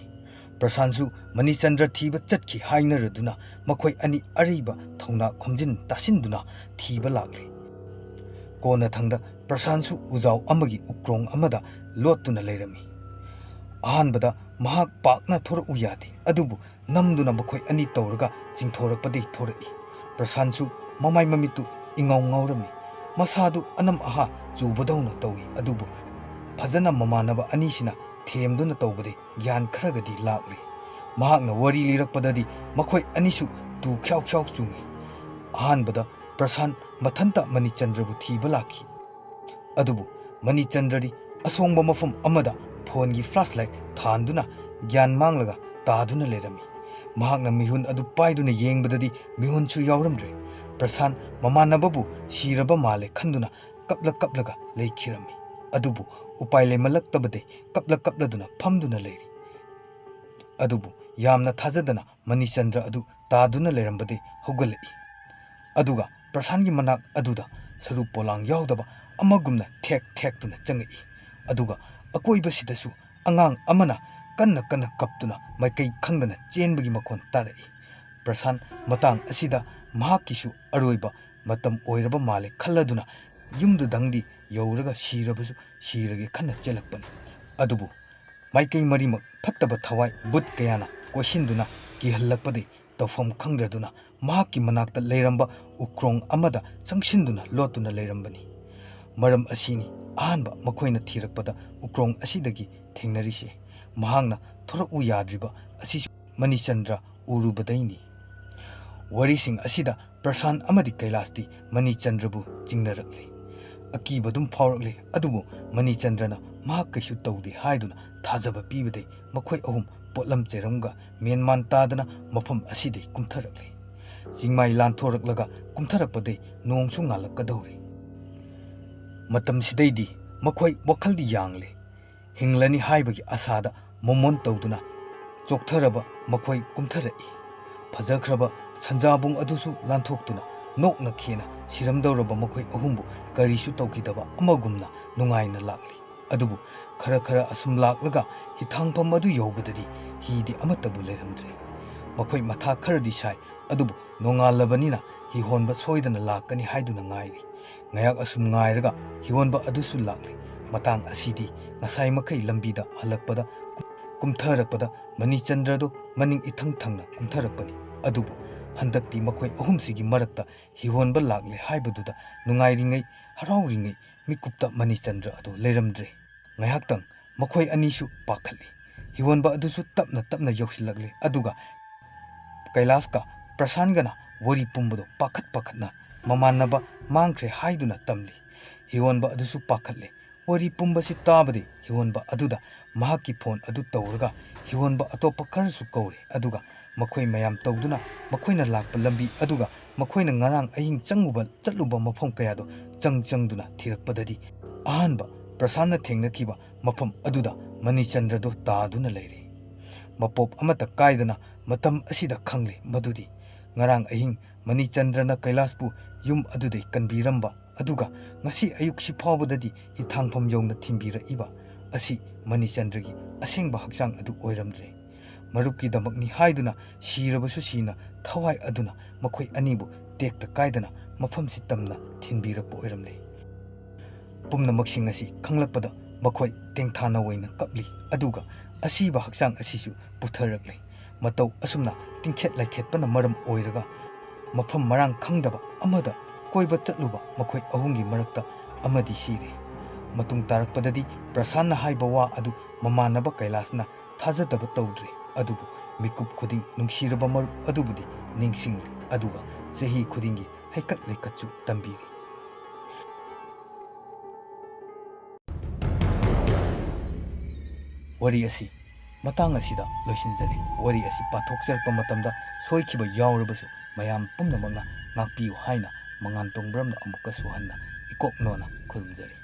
Prasansu mani chandra thiba chatki hainaraduna makhoi ani ariba thongna khomjin tasinduna thiba lakle kona thangda Prasansu uzau amagi ukrong amada lotuna leirami ahanbada mahak pakna thora uyadi adubu namduna makhoi ani tawraga chingthorakpadi thorai Prasansu mamai mamitu ingau masadu anam aha chubadawna tawi adubu phajana mamanaba anisina themduna tawbade gyan kharagadi lakle mahakna wari lirakpadadi makhoi anisu tu khyau chungi ahanbada Prasan mathanta mani chandrabu thiba lakhi adubu mani chandradi asongba mafam amada phone gi flashlight thanduna gyan manglaga taduna lerami mahakna mihun adu paiduna yengbadadi mihun su yawramdre Prasan mamanababu siraba male khanduna kaplaga leikhirami adubu upai lemalaktabade kapladuna phamduna leiri adubu yamna thajadana mani chandra adu taduna lerambade hogalai aduga Prasangi manak aduda saru polang yaudaba amagumna thek tuna changai aduga akoibasidasu angang amana kanna kaptuna maikai khangdana chenbagi makhon tarai Prasan matang asida mahakisu aroiba matam oiraba male khalladuna yumdu dangdi yauraga sirage khanna chelakpani adubu maikai marimak phattaba thawai but kayana koisinduna kihallakpadi tawfam khangdraduna mahaki manakta leiramba ukrong amada changsinduna lotuna leirambani maram asini ahanba makhoina thirakpada ukrong asidagi thengnarise mahangna thoraku yadriba asi mani chandra urubadaini warising asida Prasan amadi Kailasti mani chandrabu chingnarakle akibadum phaurakle adubu mani chandrana mahak kaisu tawde haiduna thajaba pibadai makhoi ahum potlam cheramga menman tadana mafam asidai kumtharakle ꯆꯤꯡꯃꯥꯏ ꯂꯥꯟꯊꯣꯔꯛꯂꯒ ꯀꯨꯝꯊꯔꯛꯄꯗꯩ ꯅꯣꯡꯁꯨ ꯉꯥꯜꯂꯛꯀꯗꯧꯔꯦ꯫ ꯃꯇꯝꯁꯤꯗꯩꯗꯤ ꯃꯈꯣꯏ ꯋꯥꯈꯜꯗꯤ ꯌꯥꯡꯂꯦ꯫ ꯍꯤꯡꯂꯅꯤ ꯍꯥꯏꯕꯒꯤ ꯑꯁꯥꯗ ꯃꯣꯃꯣꯟ ꯇꯧꯗꯨꯅ ꯆꯣꯛꯊꯔꯕ ꯃꯈꯣꯏ ꯀꯨꯝꯊꯔꯛꯏ꯫ ꯐꯖꯈ꯭ꯔꯕ ꯁꯟꯖꯥꯕꯨꯡ ꯑꯗꯨꯁꯨ ꯂꯥꯟꯊꯣꯛꯇꯨꯅ ꯅꯣꯛꯅꯈꯦꯅ ꯁꯤꯔꯝꯗꯧꯔꯕ ꯃꯈꯣꯏ ꯑꯍꯨꯝꯕꯨ ꯀꯔꯤꯁꯨ ꯇꯧꯈꯤꯗꯕ ꯑꯃꯒꯨꯝꯅ ꯅꯨꯡꯉꯥꯏꯅ ꯂꯥꯛꯂꯤ꯫ ꯑꯗꯨꯕꯨ ꯈꯔ ꯑꯁꯨꯝ ꯂꯥꯛꯂꯒ ꯍꯤꯊꯥꯡꯐꯝ ꯑꯗꯨ ꯌꯧꯕꯗꯗꯤ ꯍꯤꯗꯤ ꯑꯃꯠꯇꯕꯨ ꯂꯩꯔꯝꯗ꯭ꯔꯦ꯫ ꯃꯈꯣꯏ ꯃꯊꯥ ꯈꯔꯗꯤ ꯁꯥꯏ, ꯑꯗꯨꯕꯨ ꯅꯣꯡꯉꯥꯜꯂꯕꯅꯤꯅ ꯍꯤꯍꯣꯟꯕ ꯁꯣꯏꯗꯅ ꯂꯥꯛꯀꯅꯤ ꯍꯥꯏꯗꯨꯅ ꯉꯥꯏꯔꯤ꯫ ꯉꯥꯏꯍꯥꯛ ꯑꯁꯨꯝ ꯉꯥꯏꯔꯒ ꯍꯤꯍꯣꯟꯕ ꯑꯗꯨꯁꯨ ꯂꯥꯛꯂꯤ꯫ ꯃꯇꯥꯡ ꯑꯁꯤꯗꯤ ꯉꯁꯥꯏ ꯃꯈꯩ ꯂꯝꯕꯤꯗ ꯍꯜꯂꯛꯄꯗ ꯀꯨꯝꯊꯔꯛꯄꯗ ꯃꯅꯤꯆꯟꯗ꯭ꯔꯗꯨ ꯃꯅꯤꯡ ꯏꯊꯪ ꯊꯪꯅ ꯀꯨꯝꯊꯔꯛꯄꯅꯤ꯫ ꯑꯗꯨꯕꯨ ꯍꯟꯗꯛꯇꯤ ꯃꯈꯣꯏ ꯑꯍꯨꯝꯁꯤꯒꯤ ꯃꯔꯛꯇ ꯍꯤꯍꯣꯟꯕ ꯂꯥꯛꯂꯦ ꯍꯥꯏꯕꯗꯨꯗ ꯅꯨꯡꯉꯥꯏꯔꯤꯉꯩ ꯍꯔꯥꯎꯔꯤꯉꯩ ꯃꯤꯀꯨꯞꯇ ꯃꯅꯤꯆꯟꯗ꯭ꯔ ꯑꯗꯨ ꯂꯩꯔꯝꯗ꯭ꯔꯦ꯫ ꯉꯥꯏꯍꯥꯛꯇꯪ ꯃꯈꯣꯏ ꯑꯅꯤꯁꯨ ꯄꯥꯈꯠꯂꯤ꯫ ꯍꯤꯍꯣꯟꯕ ꯑꯗꯨꯁꯨ ꯇꯞꯅ ꯌꯧꯁꯤꯜꯂꯛꯂꯦ꯫ ꯑꯗꯨꯒ ꯀꯩꯂꯥꯁꯀ ꯄ꯭ꯔꯁꯥꯟꯒꯅ ꯋꯥꯔꯤ ꯄꯨꯝꯕꯗꯣ ꯄꯥꯈꯠꯅ ꯃꯃꯥꯟꯅꯕ ꯃꯥꯡꯈ꯭ꯔꯦ ꯍꯥꯏꯗꯨꯅ ꯇꯝꯂꯤ꯫ ꯍꯤꯍꯣꯟꯕ ꯑꯗꯨꯁꯨ ꯄꯥꯈꯠꯂꯦ꯫ ꯋꯥꯔꯤ ꯄꯨꯝꯕꯁꯤ ꯇꯥꯕꯗꯩ ꯍꯤꯍꯣꯟꯕ ꯑꯗꯨꯗ ꯃꯍꯥꯛꯀꯤ ꯐꯣꯟ ꯑꯗꯨ ꯇꯧꯔꯒ ꯍꯤꯍꯣꯟꯕ ꯑꯇꯣꯞꯄ ꯈꯔꯁꯨ ꯀꯧꯔꯦ꯫ ꯑꯗꯨꯒ ꯃꯈꯣꯏ ꯃꯌꯥꯝ ꯇꯧꯗꯨꯅ ꯃꯈꯣꯏꯅ ꯂꯥꯛꯄ ꯂꯝꯕꯤ ꯑꯗꯨꯒ ꯃꯈꯣꯏꯅ ꯉꯔꯥꯡ ꯑꯍꯤꯡ ꯆꯠꯂꯨꯕ ꯃꯐꯝ ꯀꯌꯥꯗꯣ ꯆꯪꯗꯨꯅ ꯊꯤꯔꯛꯄꯗꯗꯤ ꯑꯍꯥꯟꯕ ꯄ꯭ꯔꯁꯥꯟꯅ ꯊꯦꯡꯅꯈꯤꯕ ꯃꯐꯝ ꯑꯗꯨꯗ ꯃꯅꯤꯆꯟꯗ꯭ꯔꯗꯣ ꯇꯥꯗꯨꯅ ꯂꯩꯔꯦ꯫ ꯃꯄꯣꯞ ꯑꯃꯠꯇ ꯀꯥꯏꯗꯅ ꯃꯇꯝ ꯑꯁꯤꯗ ꯈꯪꯂꯦ ꯃꯗꯨꯗꯤ ꯉꯔꯥꯡ ꯑꯍꯤꯡ ꯃꯅꯤꯆꯟꯗ꯭ꯔꯅ ꯀꯩꯂꯥꯁꯄꯨ ꯌꯨꯝ ꯑꯗꯨꯗꯩ ꯀꯟꯕꯤꯔꯝꯕ ꯑꯗꯨꯒ ꯉꯁꯤ ꯑꯌꯨꯛꯁꯤ ꯐꯥꯎꯕꯗꯗꯤ ꯍꯤꯊꯥꯡꯐꯝ ꯌꯧꯅ ꯊꯤꯟꯕꯤꯔꯛꯏꯕ ꯑꯁꯤ ꯃꯅꯤꯆꯟꯗ꯭ꯔꯒꯤ ꯑꯁꯦꯡꯕ ꯍꯛꯆꯥꯡ ꯑꯗꯨ ꯑꯣꯏꯔꯝꯗ꯭ꯔꯦ꯫ ꯃꯔꯨꯞꯀꯤꯗꯃꯛꯅꯤ ꯍꯥꯏꯗꯨꯅ ꯁꯤꯔꯕꯁꯨ ꯁꯤꯅ ꯊꯋꯥꯏ ꯑꯗꯨꯅ ꯃꯈꯣꯏ ꯑꯅꯤꯕꯨ ꯇꯦꯛꯇ ꯀꯥꯏꯗꯅ ꯃꯐꯝꯁꯤ ꯇꯝꯅ ꯊꯤꯟꯕꯤꯔꯛꯄ ꯑꯣꯏꯔꯝꯂꯦ꯫ ꯄꯨꯝꯅꯃꯛꯁꯤꯡ ꯑꯁꯤ ꯈꯪꯂꯛꯄꯗ ꯃꯈꯣꯏ ꯇꯦꯡꯊꯥꯅ ꯑꯣꯏꯅ ꯀꯞꯂꯤ꯫ ꯑꯗꯨꯒ ꯑꯁꯤꯕ ꯍꯛꯆꯥꯡ ꯑꯁꯤꯁꯨ ꯄꯨꯊꯔꯛꯂꯦ꯫ ꯃꯇꯧ ꯑꯁꯨꯝꯅ ꯇꯤꯡꯈꯦꯠ ꯂꯥꯏꯈꯦꯠꯄꯅ ꯃꯔꯝ ꯑꯣꯏꯔꯒ ꯃꯐꯝ ꯃꯔꯥꯡ ꯈꯪꯗꯕ ꯑꯃꯗ ꯀꯣꯏꯕ ꯆꯠꯂꯨꯕ ꯃꯈꯣꯏ ꯑꯍꯨꯝꯒꯤ ꯃꯔꯛꯇ ꯑꯃꯗꯤ ꯁꯤꯔꯦ꯫ ꯃꯇꯨꯡ ꯇꯥꯔꯛꯄꯗꯗꯤ ꯄ꯭ꯔꯁꯥꯟꯅ ꯍꯥꯏꯕ ꯋꯥ ꯑꯗꯨ ꯃꯃꯥꯟꯅꯕ ꯀꯩꯂꯥꯁꯅ ꯊꯥꯖꯗꯕ ꯇꯧꯗ꯭ꯔꯦ꯫ ꯑꯗꯨꯕꯨ ꯃꯤꯀꯨꯞ ꯈꯨꯗꯤꯡ ꯅꯨꯡꯁꯤꯔꯕ ꯃꯔꯨꯞ ꯑꯗꯨꯕꯨꯗꯤ ꯅꯤꯡꯁꯤꯡꯂꯤ꯫ ꯑꯗꯨꯒ ꯆꯍꯤ ꯈꯨꯗꯤꯡꯒꯤ ꯍꯩꯀꯠ ꯂꯩꯀꯠꯁꯨ ꯇꯝꯕꯤꯔꯤ꯫ ꯋꯥꯔꯤ ꯑꯁꯤ ꯃꯇꯥꯡ ꯑꯁꯤꯗ ꯂꯣꯏꯁꯤꯟꯖꯔꯦ꯫ ꯋꯥꯔꯤ ꯑꯁꯤ ꯄꯥꯊꯣꯛꯆꯔꯛꯄ ꯃꯇꯝꯗ ꯁꯣꯏꯈꯤꯕ ꯌꯥꯎꯔꯕꯁꯨ ꯃꯌꯥꯝ ꯄꯨꯝꯅꯃꯛꯅ ꯉꯥꯛꯄꯤꯌꯨ ꯍꯥꯏꯅ ꯃꯉꯥꯟ ꯇꯣꯡꯕ꯭ꯔꯝꯅ ꯑꯃꯨꯛꯀꯁꯨ ꯍꯟꯅ ꯏꯀꯣꯛꯅꯣꯅ ꯈꯨꯔꯨꯝꯖꯔꯤ꯫